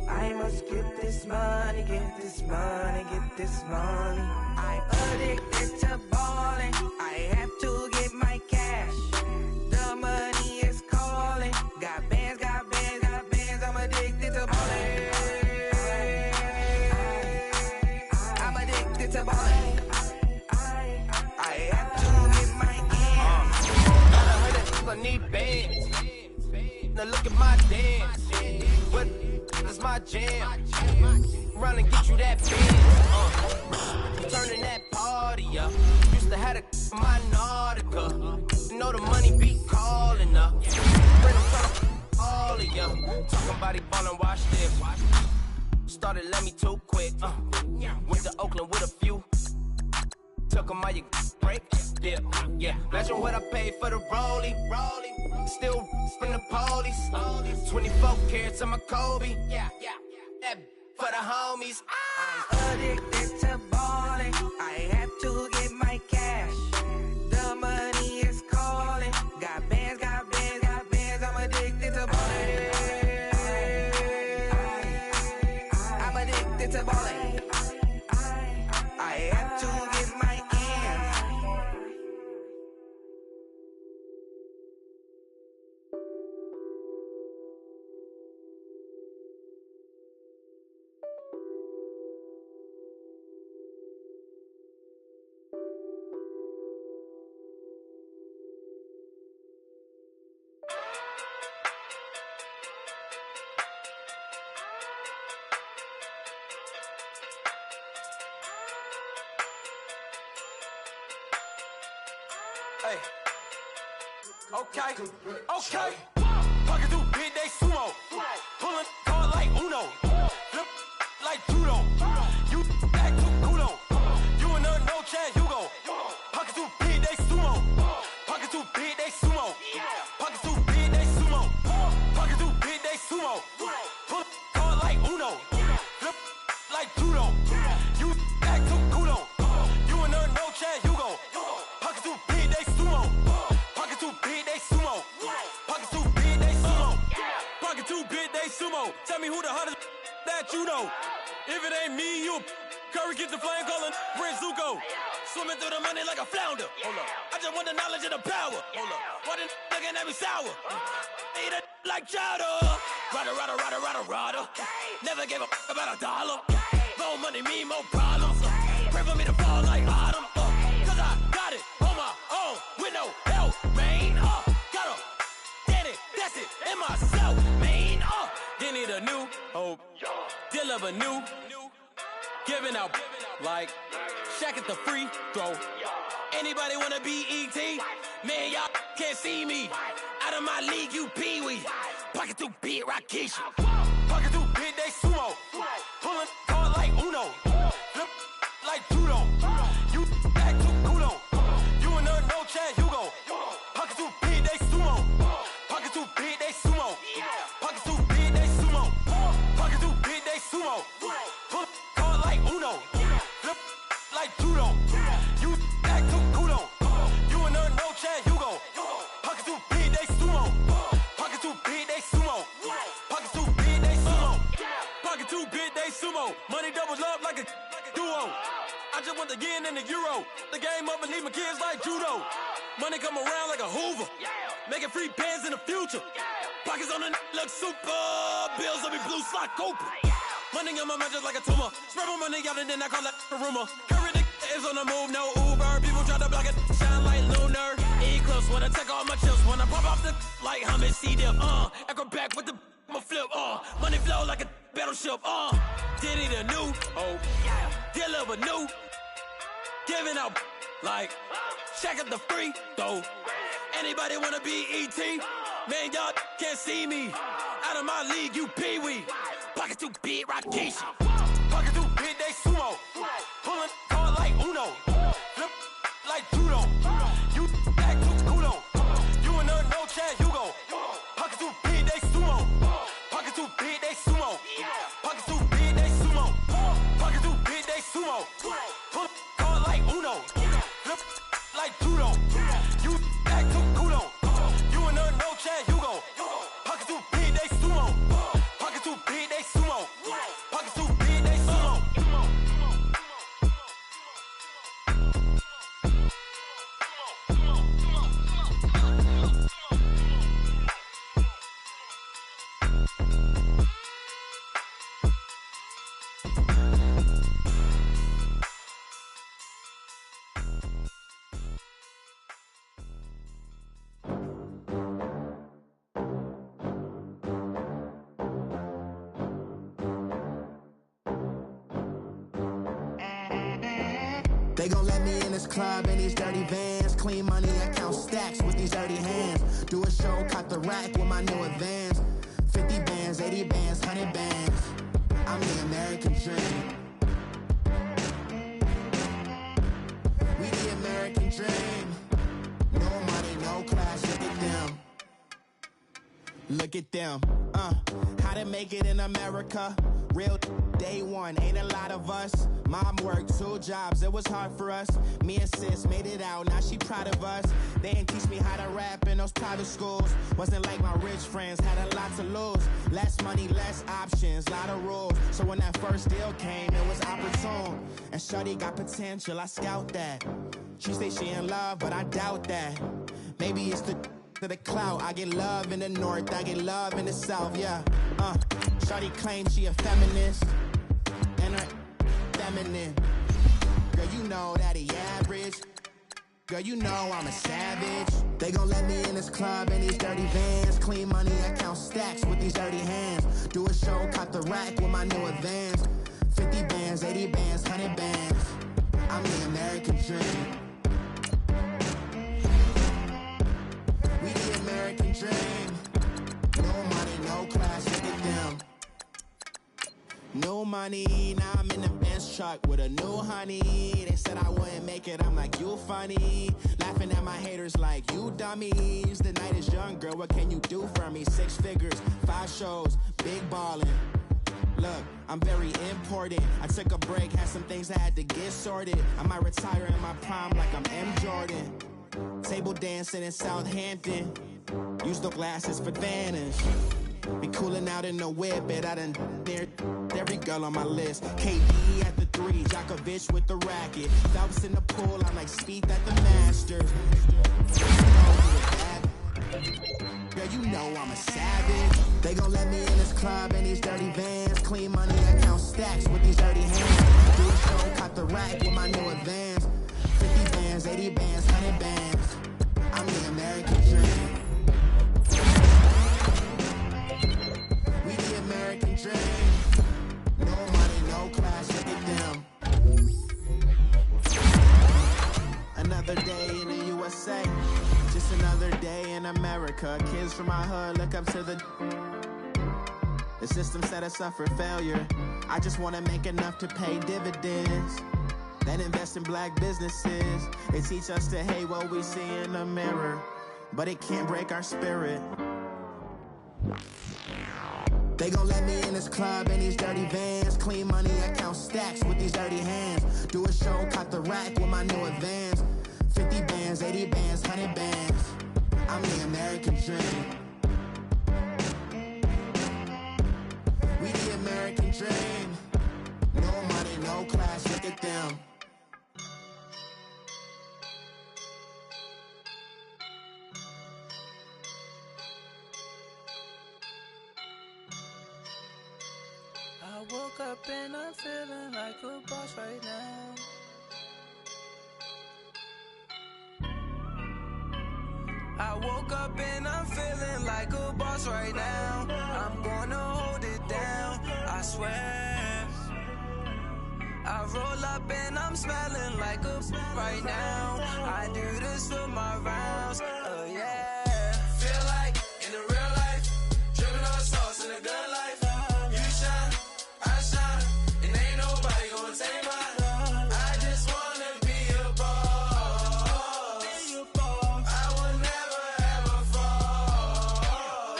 I must get this money, get this money, get this money. I'm addicted to balling. I have to get my cash. The money is calling. Got bands, got bands, got bands. I'm addicted to balling. I'm addicted to balling. I have to get my ends. I heard that people need bands. Now look at my dance. What is my jam? Run and get you that band. Turning that party up. Used to have a my Nautica. You know the money be calling up. Bring them all of ya. Talking about it ballin', watch this. Started let me too quick. Went to Oakland with a few. Took 'em all you break. Yeah. Imagine what I paid for the rollie. Still from the police. 24 carats on my Kobe. Yeah. That for the homies. I'm addicted to balling. I have to get my cash. The money is calling. Got bands, got bands, got bands. I'm addicted to balling. I'm addicted to balling. I have to get my ends. Hey. Okay. Pocket too big, they sumo. Pulling hard like Uno. Flip like judo. You act too kudo. You and her, no Chad Hugo. Pocket too big, they sumo. Pocket too big, they sumo. Pocket too big, they sumo. Pocket too big, they sumo. Pull hard like Uno. Flip like judo. You act too kudo. You and her, no Chad Hugo. Pocket too big, they sumo. Pocket too big, they sumo. Pocket too big, they sumo. Pocket too big, they sumo. Tell me who the hottest that you know. If it ain't me, you Curry get the flame calling Prince Zuko. Swimming through the money like a flounder. Hold up. I just want the knowledge and the power. Hold up. Why the looking at me sour? Eat it like chowder. Rada. Never gave a about a dollar. More money mean more problems. Pray for me to fall like autumn. Cause I got it on my own with no help, man. Got a daddy, that's it, in myself, man. They need a new hope. Deal of a new. Giving out like Shaq at the free throw. Anybody wanna be E.T.? Man, y'all can't see me. Out of my league, you pee-wee. Pocket too big, Rakisha. Pocket too big, they sumo. Pulling hard like Uno. Flip like judo. You act too kudo. You and her, no Chad Hugo. Pocket too big, they sumo. Pocket too big, they sumo. Pocket too big, they sumo. Pocket too big, they sumo. Pull hard like Uno. Flip like judo. You act too kudo. You and her, no Chad Hugo. Pocket too big, they sumo. Pocket too big, they sumo. Pocket too big, they sumo. Pocket too big, they sumo. Money doubles up like a duo. I just want the yen and the euro. The game up and leave my kids like judo. Money come around like a Hoover. Making free bands in the future. Pockets on the look super. Bills will be blue slot Cooper. Money on my mind just like a tumor. Spread my money out and then I call that a rumor. Curry the is on the move, no Uber. People try to block it, shine like lunar. Eclipse wanna take all my chips. Wanna pop off the like Hummus C-dip. Acrobat with the I'ma flip. Money flow like a battleship. Did it a new hope. Deal of a new. Giving out like Shaq at the free throw. Anybody wanna be E.T.? Man, y'all can't see me. Out of my league, you pee-wee. Pocket too big, Rakisha. Pocket too big, they sumo. Pulling hard like Uno. Flip like judo. You act too kudo. You and her, no Chad Hugo. Pocket too big, they sumo. Pocket too big, they sumo. Pocket too big, they sumo. Pocket too big, they sumo. Pull hard like Uno. Flip like judo. You act too kudo. You and her, no Chad Hugo. Pocket too big, they sumo. Pocket too big, they sumo. Pocket too big, they sumo. They gon' let me in this club in these dirty vans. Clean money, I count stacks with these dirty hands. Do a show, cut the rack with my new advance. 50 bands, 80 bands, 100 bands. I'm the American dream. We the American dream. No money, no class, look at them. Look at them, how to make it in America. Real day one, ain't a lot of us. Mom worked 2 jobs, it was hard for us. Me and sis made it out, now she proud of us. They didn't teach me how to rap in those private schools. Wasn't like my rich friends, had a lot to lose. Less money, less options, lot of rules. So when that first deal came, it was opportune. And shorty got potential, I scout that. She say she in love, but I doubt that. Maybe it's the to the clout. I get love in the north, I get love in the south, yeah. Shorty claims she a feminist, and her feminine. Girl, you know that he average. Girl, you know I'm a savage. They gon' let me in this club in these dirty vans. Clean money, I count stacks with these dirty hands. Do a show, cut the rack with my new advance. 50 bands, 80 bands, 100 bands. I'm the American dream. money. Now I'm in the Benz truck with a new honey. They said I wouldn't make it, I'm like, you funny. Laughing at my haters like, you dummies. The night is young, girl, what can you do for me? 6 figures, 5 shows, big ballin'. Look, I'm very important. I took a break, had some things I had to get sorted. I might retire in my prime like I'm M. Jordan. Table dancing in Southampton. Use the glasses for Vanish. Be cooling out in the whip, but I done near every girl on my list. KD at the 3, Djokovic with the racket. Phelps in the pool, I'm like Spieth at the Masters. Girl, you know I'm a savage. They gon' let me in this club in these dirty vans. Clean money, I count stacks with these dirty hands. Do a show, caught the rack with my new advance. 50 bands, 80 bands, 100 bands. I'm the American dream. We the American dream. No money, no class, look at them. Another day in the USA. Just another day in America. Kids from my hood look up to the system set us up for failure. I just wanna make enough to pay dividends. Then invest in black businesses. They teach us to hate what we see in the mirror, but it can't break our spirit. They gon' let me in this club in these dirty vans. Clean money, I count stacks with these dirty hands. Do a show, caught the rack with my new advance. 50 bands, 80 bands, 100 bands. I'm the American dream. We the American dream. No money, no class, look at them. I woke up and I'm feeling like a boss right now. I woke up and I'm feeling like a boss right now. I'm gonna hold it down, I swear. I roll up and I'm smelling like a right now. I do this for my rounds, yeah. Feel like in the real life, dripping on sauce in a good life. You shine, I shine, and ain't nobody gonna take mine. I just wanna be a boss. I will never ever fall.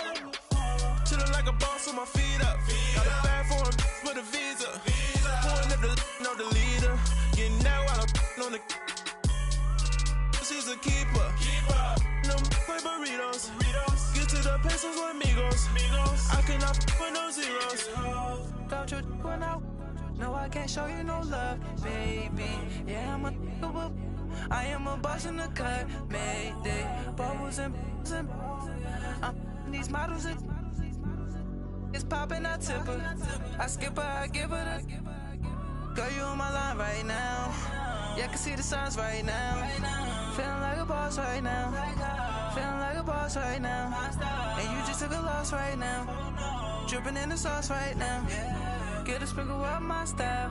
Chillin' like a boss with my feet up. Got a bag for him with a visa. Pulling up the leader. Getting that while I'm on the. She's a keeper. No play burritos. Get to the pesos with amigos. I cannot with no zeros. Don't you when no, I can't show you no love, baby. Yeah, I am a boss in the cut, Mayday. Bubbles and these models and it's popping, I tip her. I skip her, I give her the. Girl, you on my line right now. Yeah, I can see the signs right now. Feeling like a boss right now. Feeling like a boss right now. And you just took a loss right now. Dripping in the sauce right now. Get a sprinkle up my style.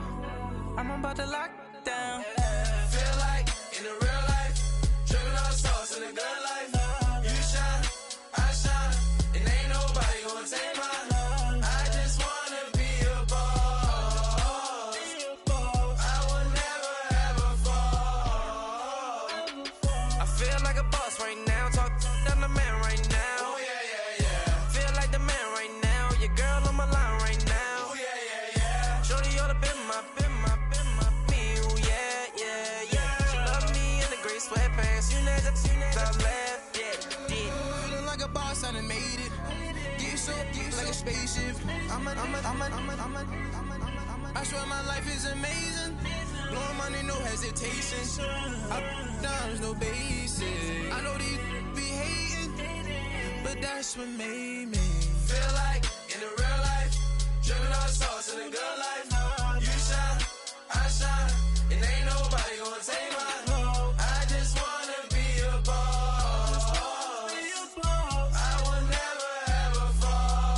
I'm about to lock down. Feel like in the real life, dripping on sauce in the good life. You shine, I shine, and ain't nobody gonna take mine. I just wanna be a boss. I will never ever fall. I feel like a boss right now. Talk to the man right now. Oh yeah. Feel like the man right now. Your girl on my line right now. Oh yeah. Shorty oughta been my me. Oh yeah. She love me in the gray sweatpants. You never top left. Yeah. Feeling like a boss, I done made it. Get so like a spaceship. I swear my life is amazing. Blowing money, no hesitation. Up, downs, no basic. I know these be hating, but that's what made me. Feel like in the real life, dripping on sauce in the good life. You shine, I shine, and ain't nobody gonna take mine. I just wanna be a boss. I will never ever fall.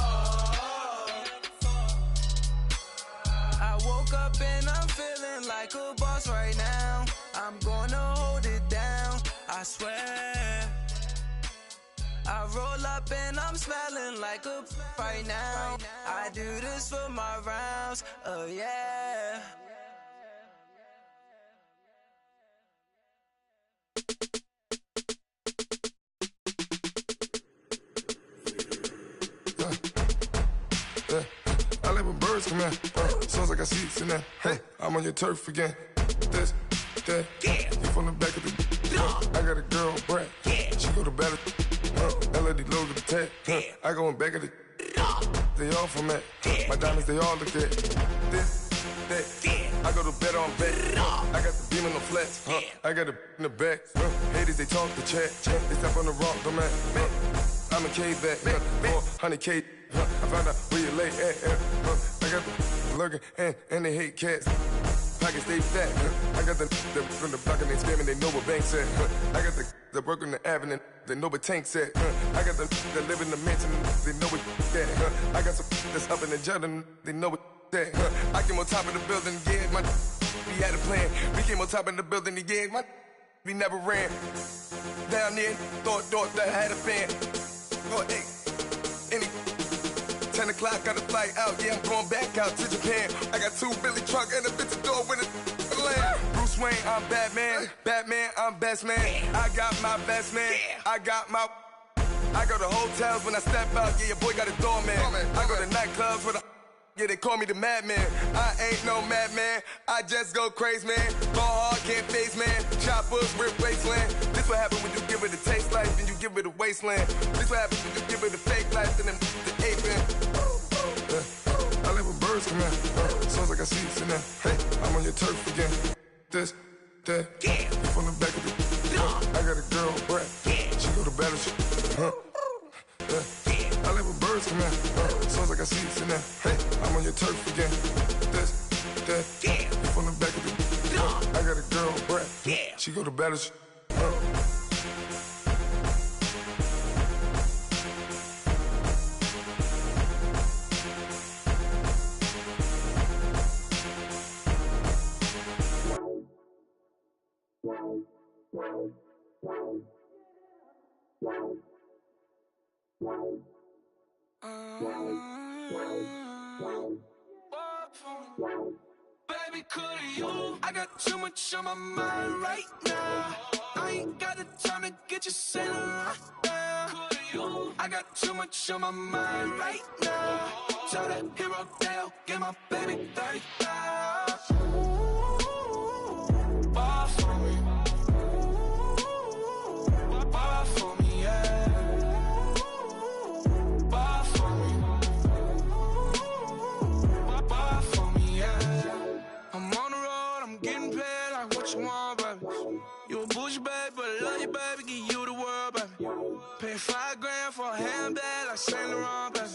I woke up and I'm feeling like a boss right now. I'm gonna hold it down, I swear. I roll up and I'm smelling like a right right now. I do this for my rounds, oh yeah. I like when birds come in. Sounds like I see seats in there. Hey, I'm on your turf again. This, that, you from the back of the. I got a girl, Brad. She go to battle. LAD low to the tag. I go in back of the. They all from that. My diamonds, they all look at. This, that. I go to bed on bed. I got the beam in the flats. I got it in the back. Haters, they talk the chat. They step on the rock, the man. I'm a K back. 400K. I found out where you lay at. I got the lurking and they hate cats. Pockets stay fat. I got the from the block and they scamming, they know what banks at. I got the work on the avenue, they know what tanks at. I got the that live in the mansion, they know what that. I got some that's up in the jungle, they know what that. I came on top of the building, yeah, my we had a plan. We came on top of the building, yeah, my we never ran. Down there, thought that I had a fan. Oh, hey, any 10 o'clock, got a flight out, yeah, I'm going back out to Japan. I got 2 Billy truck and a bitch door with a land. Bruce Wayne, I'm Batman. Batman, I'm best man. I got my best man. I go to hotels when I step out, yeah, your boy got a doorman. I go to nightclubs with a, yeah, they call me the madman. I ain't no madman, I just go crazy, man. Ball hard, can't face, man. Choppers, rip wasteland. This what happen when you give it a taste life, then you give it a wasteland. This what happens when you give it a fake life, then the aping. I like when birds come in. Sounds like I see seats in there. Hey, I'm on your turf again. This, that, you from the back of the. I got a girl, Brad. She go to battle. I like when birds come in. Sounds like I see seats in there. Hey, I'm on your turf again. This, that, you from the back of the. I got a girl, Brad. She go to battle. Baby, could you? I got too much on my mind right now. I ain't got the time to get you sailing right now. Could you? I got too much on my mind right now. Tell that hero Dale, get my baby 30,000. Ball for me. Ball for me, yeah. Ball for me. Ball for me, yeah. I'm on the road, I'm getting paid like what you want, baby. You a bougie, baby, but I love you, baby. Give you the world, baby. Pay $5 for a handbag like Saint Laurent, baby.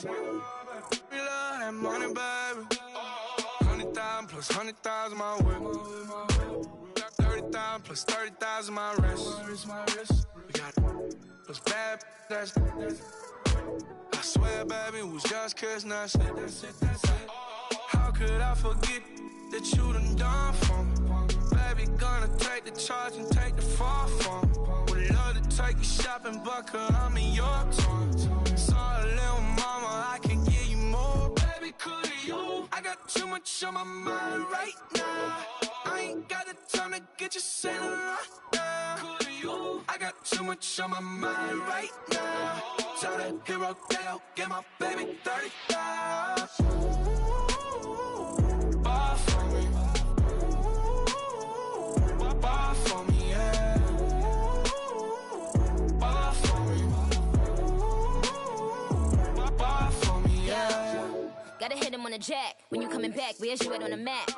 We love that money, baby. 100,000 plus 100,000 my whip. 30,000 plus 30,000 my wrist. We got plus bad, that's. I swear, baby, it was just kissing us. How could I forget that you done for me? Baby, gonna take the charge and take the fall from me. Would love to take you shopping, but cause I'm in your town. Sorry, little mama, I can give you more. Baby, could you? I got too much on my mind right now. I ain't got the time to get you sailing right now. Could you? I got too much on my mind right now. Tell that hero Dale, get my baby 30,000. Ball for me. Ball for me, yeah. Ball for me. Ball for me, yeah. Gotta hit him on the jack. When you coming back, where's you at on the map?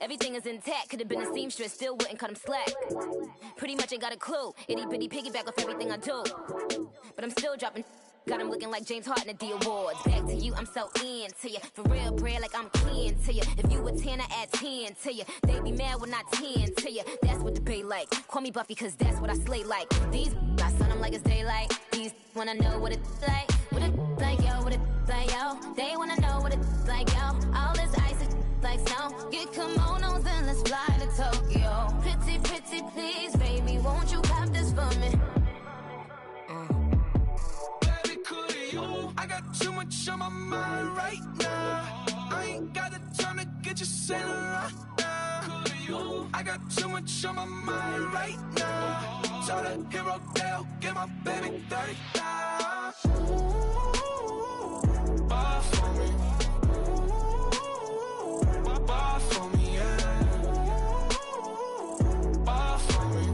Everything is intact. Could've been a seamstress, still wouldn't cut him slack. Pretty much ain't got a clue. Itty bitty piggyback off everything I do. But I'm still dropping. Got him looking like James Harden at the awards. Back to you, I'm so into you. For real, bread, like I'm keen to you. If you a 10, I add 10 to you. They be mad when I 10 to you. That's what the bay like. Call me Buffy, cause that's what I slay like. These I sun them like it's daylight. These wanna know what it's like. What it like, yo, what it like, yo. They wanna know what it's like, yo. All this ice is like snow. Get kimonos and let's fly to Tokyo. Pretty, pretty, please, baby, won't you pop this for me? I got too much on my mind. bitch on my mind right now. So the hero Dale, give my baby 30,000. Ball for me. Ball for me, yeah. Ball for me.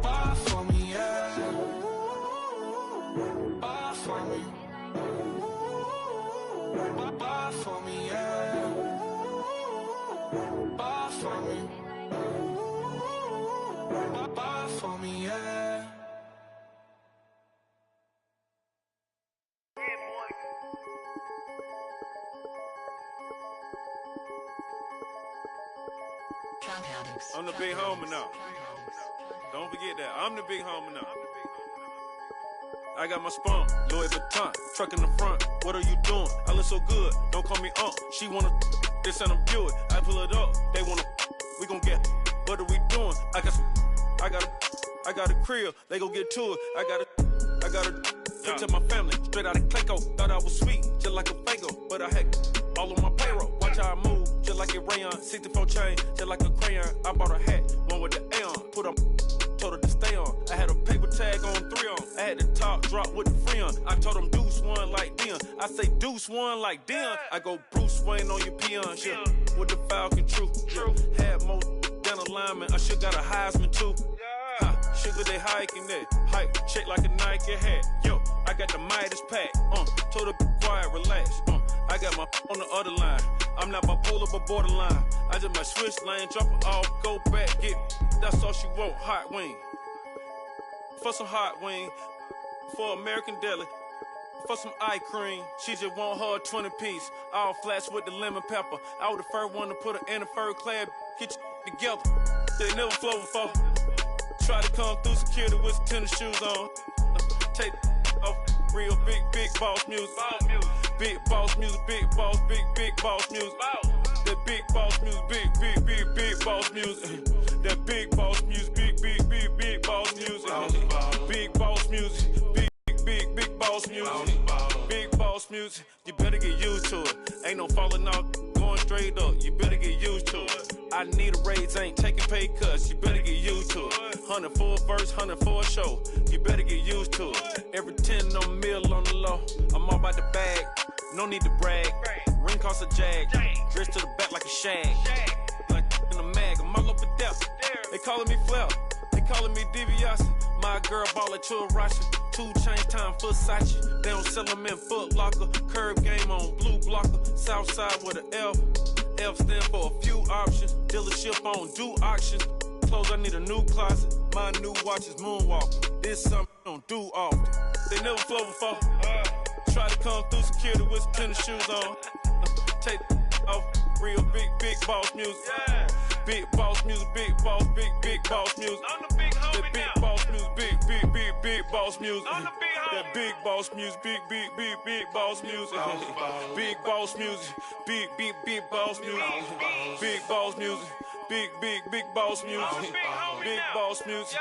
Ball for me, yeah. Ball for me. Ball for me, yeah. Ball for me. Ball for me, yeah. I'm the big homie now. Don't forget that. I'm the big homie now. I got my spawn, Louis Vuitton, truck in the front. What are you doing? I look so good. Don't call me She wanna this and I'm Buick. I pull it up. They wanna we gon' get. What are we doing? I got a crib. They gon' get to it. I got a picture my family straight out of Clayco. Thought I was sweet, just like a Fago, but I had all on my payroll. Watch how I move, just like a rayon. 64 chain, just like a crayon. I bought a hat, one with the Aeon. Put on, told her to stay on. I had a paper tag on 3 on. I had the top drop with the free on. I told them Deuce one like Dion. I say Deuce one like Dion. I go Bruce Wayne on your peon. Yeah, with the Falcon, true. Had more than a lineman. I should got a Heisman too. Sugar, they hiking that. Hike, shake like a Nike hat. Yo, I got the Midas pack. Told her be quiet, relax. I got my on the other line. I'm not bipolar, but borderline. I just might switch lane, drop it off, go back, get. That's all she want, hot wing. For some hot wing, for American deli, for some eye cream. She just want her 20-piece, all flats with the lemon pepper. I was the first one to put her in a fur clad. Get you together. They never flow before. Try to come through security with some tennis shoes on. Take off real big boss music. Big boss music, big boss music. That big boss music, big boss music. That big boss music, big boss music. Big boss music, big boss music. Big boss music, you better get used to it. Ain't no falling off, going straight up. You better get used to it. I need a raise, ain't taking pay cuts. You better get used to it. 100 for a verse, 100 for a show. You better get used to it. Every 10 on mill on the low. I'm all about the bag, no need to brag. Ring cost a jag, dress to the back like a shag. Like in a mag, I'm all up and down. They calling me Flair, they calling me DiBiase. My girl ball at Russian. 2 chain time for Sachi. They don't sell them in Foot Locker. Curve game on blue blocker. South side with an F. F stand for a few options. Dealership on do auctions. Clothes, I need a new closet. My new watch is Moonwalker. This something I don't do often. They never flow before. Try to come through security with some tennis shoes on. Take off real big boss music. Big boss music, big boss music. I'm the big homie that big now. Boss music, big boss music. I'm the big homie. That big boss music, big boss music. Big boss music, big boss music. Big boss music, big boss music. Big boss music.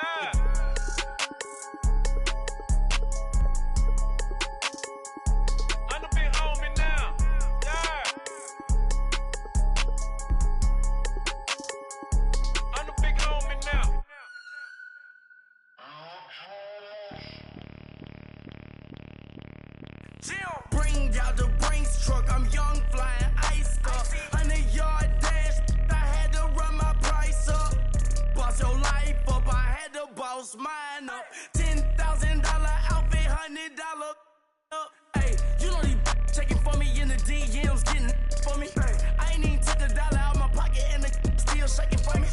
Bring out the Brinks truck, I'm young, flying ice up. 100-yard dash, I had to run my price up. Boss your life up, I had to boss mine up. $10,000 outfit, $100 up. Hey, you know these checking for me in the DMs, getting for me. I ain't even took $1 out my pocket and the still shaking for me.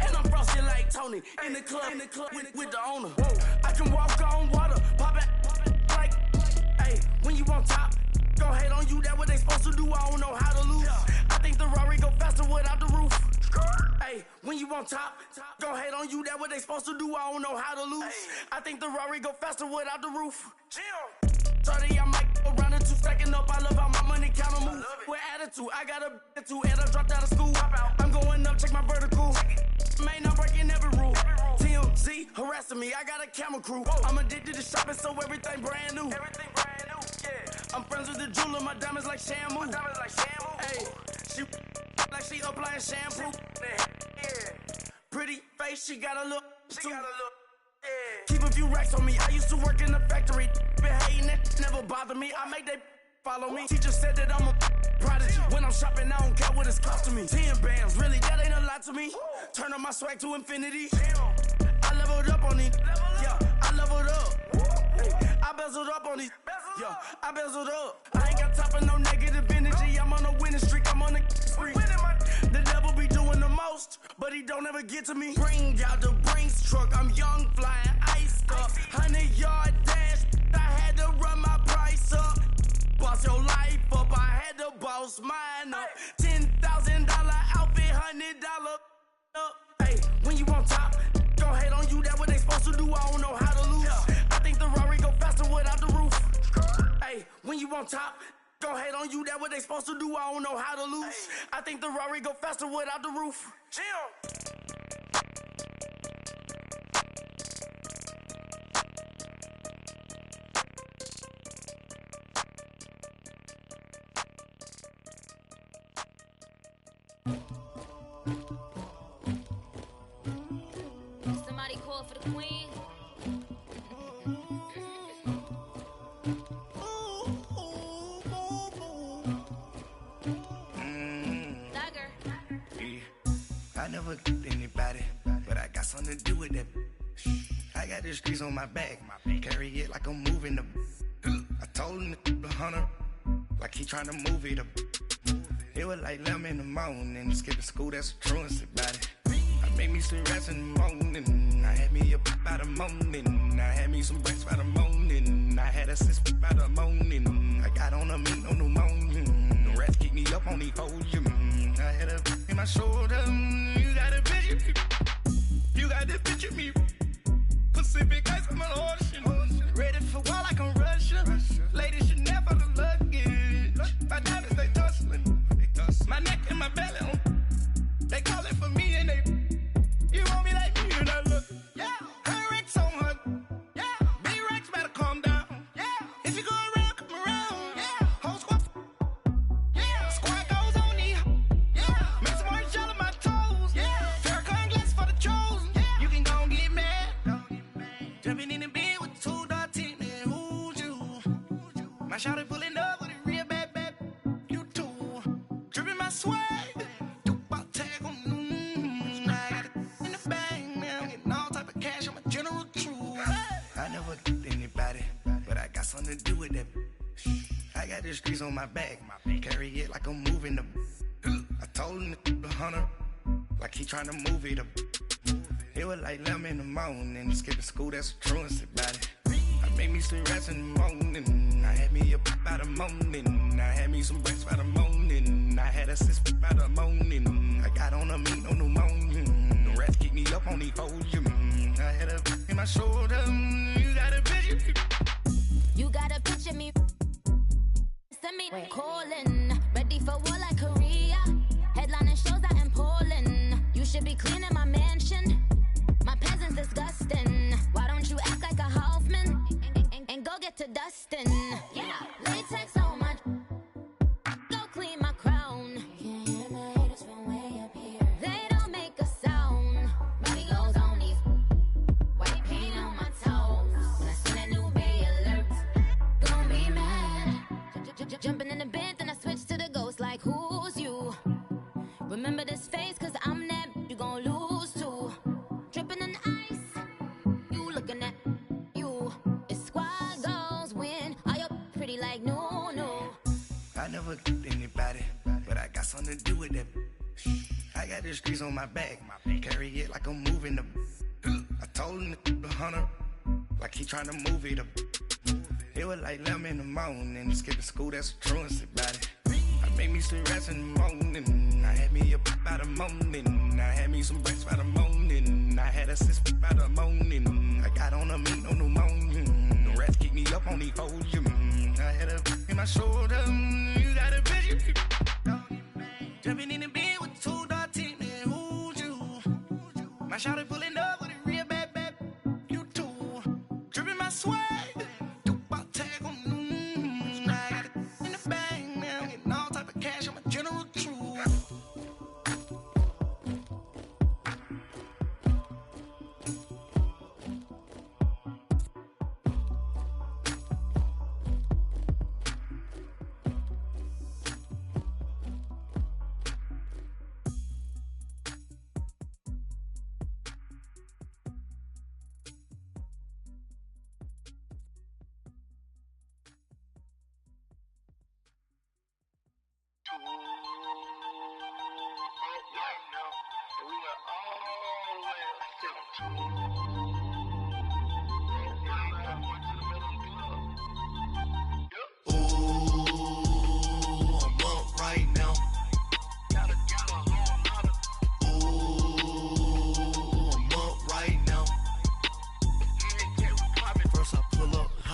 And I'm frosted like Tony in the club with the owner. I can walk on water, pop it. When you on top, gon' hate on you, that what they supposed to do, I don't know how to lose. I think the Rari go faster without the roof. Hey, when you on top, gon' hate on you, that what they supposed to do, I don't know how to lose. I think the Rari go faster without the roof. 30, I might go round and 2 stacking up, I love how my money counter move. With attitude, I got a attitude, and I dropped out of school. I'm going up, check my vertical. Man, I'm breaking every rule. TMZ harassing me, I got a camera crew. I'm addicted to shopping, so everything brand new. I'm friends with the jeweler, my diamonds like Shamu. Hey, she like she applying shampoo. Pretty face, she got a look. Keep a few racks on me. I used to work in the factory. Been hating it, never bother me. I make they follow me. Teacher said that I'm a prodigy. When I'm shopping, I don't care what it's costing me. 10 bands, really, that ain't a lot to me. Turn up my swag to infinity. I leveled up on these. Yeah, I leveled up. I bezeled up on these. Yeah, I bezeled up. I ain't got time for no negative energy. I'm on a winning streak. I'm on a spree. The devil be doing the most, but he don't ever get to me. Bring out the Brinks truck. I'm young, flying, iced up. 100-yard dash. I had to run my price up. Boss your life up. I had to boss mine up. $10,000 outfit, $100 up. Hey, when you on top, don't hate on you. That what they supposed to do. I don't know how to lose. I think the Rari go faster without the roof. Hey, when you on top, don't hate on you. That what they supposed to do. I don't know how to lose. I think the Rari go faster without the roof. Chill. Somebody call for the queen. I never get anybody, but I got something to do with that. I got the streets on my back, carry it like I'm moving the. I told him the hunter, like he trying to move it up. It was like 11 in the morning, skipping school, that's a truancy about it. I made me some rest in the morning, I had me up by the morning. I had me some breaks by the morning, I had a sis by the morning. I got on a meat, no pneumonia, the rats keep me up on the podium. I had a in my shoulder, you got a picture me, you got the picture me. Pacific ice on my ocean, ready for war like I'm Russia. Ladies should never the luggage, my diamonds they tussling. My neck and my belly on. They call it for me and they. You want me like me and I look. Yeah. Her Rex on her. Yeah. B-Rex better calm down. Yeah. If you go around, come around. Yeah. Whole squad. Yeah. Squad goes on me. Yeah. Make some orange gel on my toes. Yeah. Farrakhan glass for the chosen. Yeah. You can go and get mad. Jumping in the bed with 213 and who's you? My shawty pulling up with a real bad. You too. Dripping my swag. I never get anybody, but I got something to do with that. I got the streets on my back, carry it like I'm moving the. I told him the hunter, like he trying to move it up. It was like 11 in the morning, skipping school, that's a truancy about it. I made me some rest in the morning, I had me up by the morning. I had me some breaks by the morning, I had a sis by the morning. I got on a meat, no pneumonia, the rats keep me up on the podium. I had a in my shoulder, you got a picture me. You got a picture me. Send me calling, ready for war like Korea. Headlining shows out in Poland. You should be cleaning my mansion. My peasants disgusting. Why don't you act like a Hoffman and go get to dustin'? Yeah, latex on my. Go clean my crown. Can't hear my haters from way up here. They don't make a sound. Body goes on these. White paint on my toes. When I see that new Bay alert, gon' be mad. Jumping in the bed, then I switch to the ghost like who's you? Remember this face, cause I'm that you gon' lose too. Dripping in ice, you looking at you. It's squad goals win. Are you pretty like no? I never get anybody, but I got something to do with that. I got the streets on my back, carry it like I'm moving the. I told him the hunter, like he trying to move it up. It was like 11 in the morning, skipping school, that's a truancy about it. I made me some rest in the morning, I had me up by the morning. I had me some breaks by the morning, I had a sis by the morning. I got on a meat, no pneumonia, the rats keep me up on the podium. I had a in my shoulder, you got a picture me. Jumping in the bed with 213 and who's you? My shawty pulling up with a real bad. You too. Dripping my swag.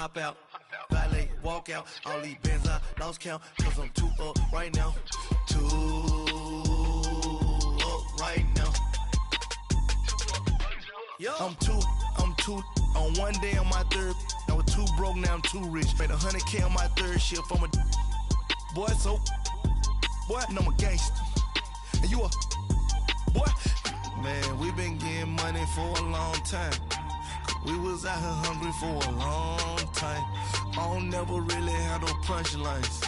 hop out. Valet, walk out. All these bands I lost count. Cause I'm too up right now. Too up right now. I'm too on one day on my third. I was too broke, now I'm too rich. Made 100K on my third shift from a boy, so boy, and I'm a gangster. And you a boy. Man, we been getting money for a long time. We was out here hungry for a long time. I don't never really have no punchlines.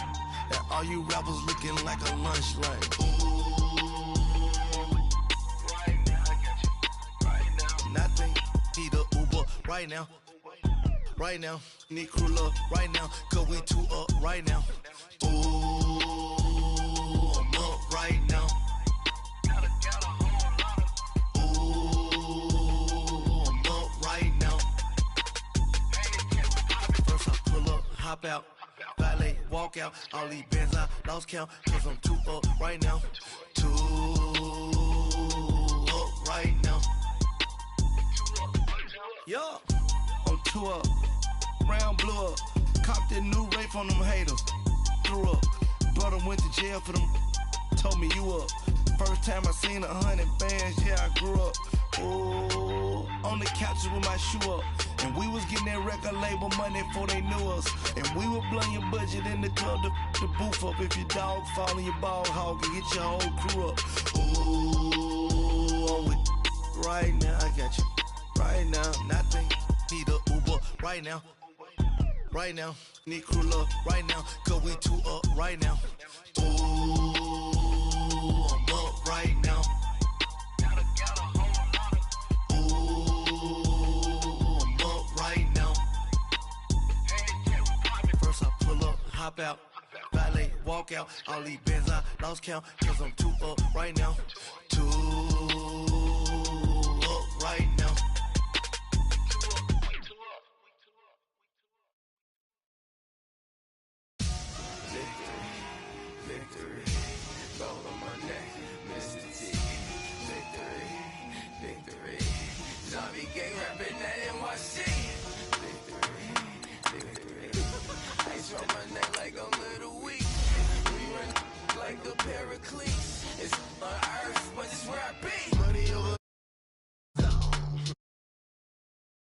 And all you rappers looking like a lunch line. Right now, I got you. Right now. Nothing. Need a Uber right now. Right now. Need crew up right now. Cause we too up right now. Ooh, I'm up right now. Hop out, valet, walk out. All these bands I lost count. Cause I'm too up right now. Too up right now. Yo, I'm too up. Round blew up. Copped that new rape on them haters. Threw up. Brother went to jail for them. Told me you up. First time I seen 100 bands, yeah, I grew up. Ooh, on the couches with my shoe up. And we was getting that record label money before they knew us. And we would blow your budget in the club to boof up. If your dog fall in your ball hog and get your whole crew up. Ooh, I'm with right now, I got you. Right now, nothing. Need a Uber right now. Right now, need crew up right now. Cause we too up right now. Ooh, I'm up right now. Hop out, valet, walk out. All these bands I lost count. Cause I'm too up right now. Too up right now. Victory, gold on my neck, Mr. T. Victory, zombie gang rapping that NYC. Ice on my neck like a little weak. We run like a paraclete.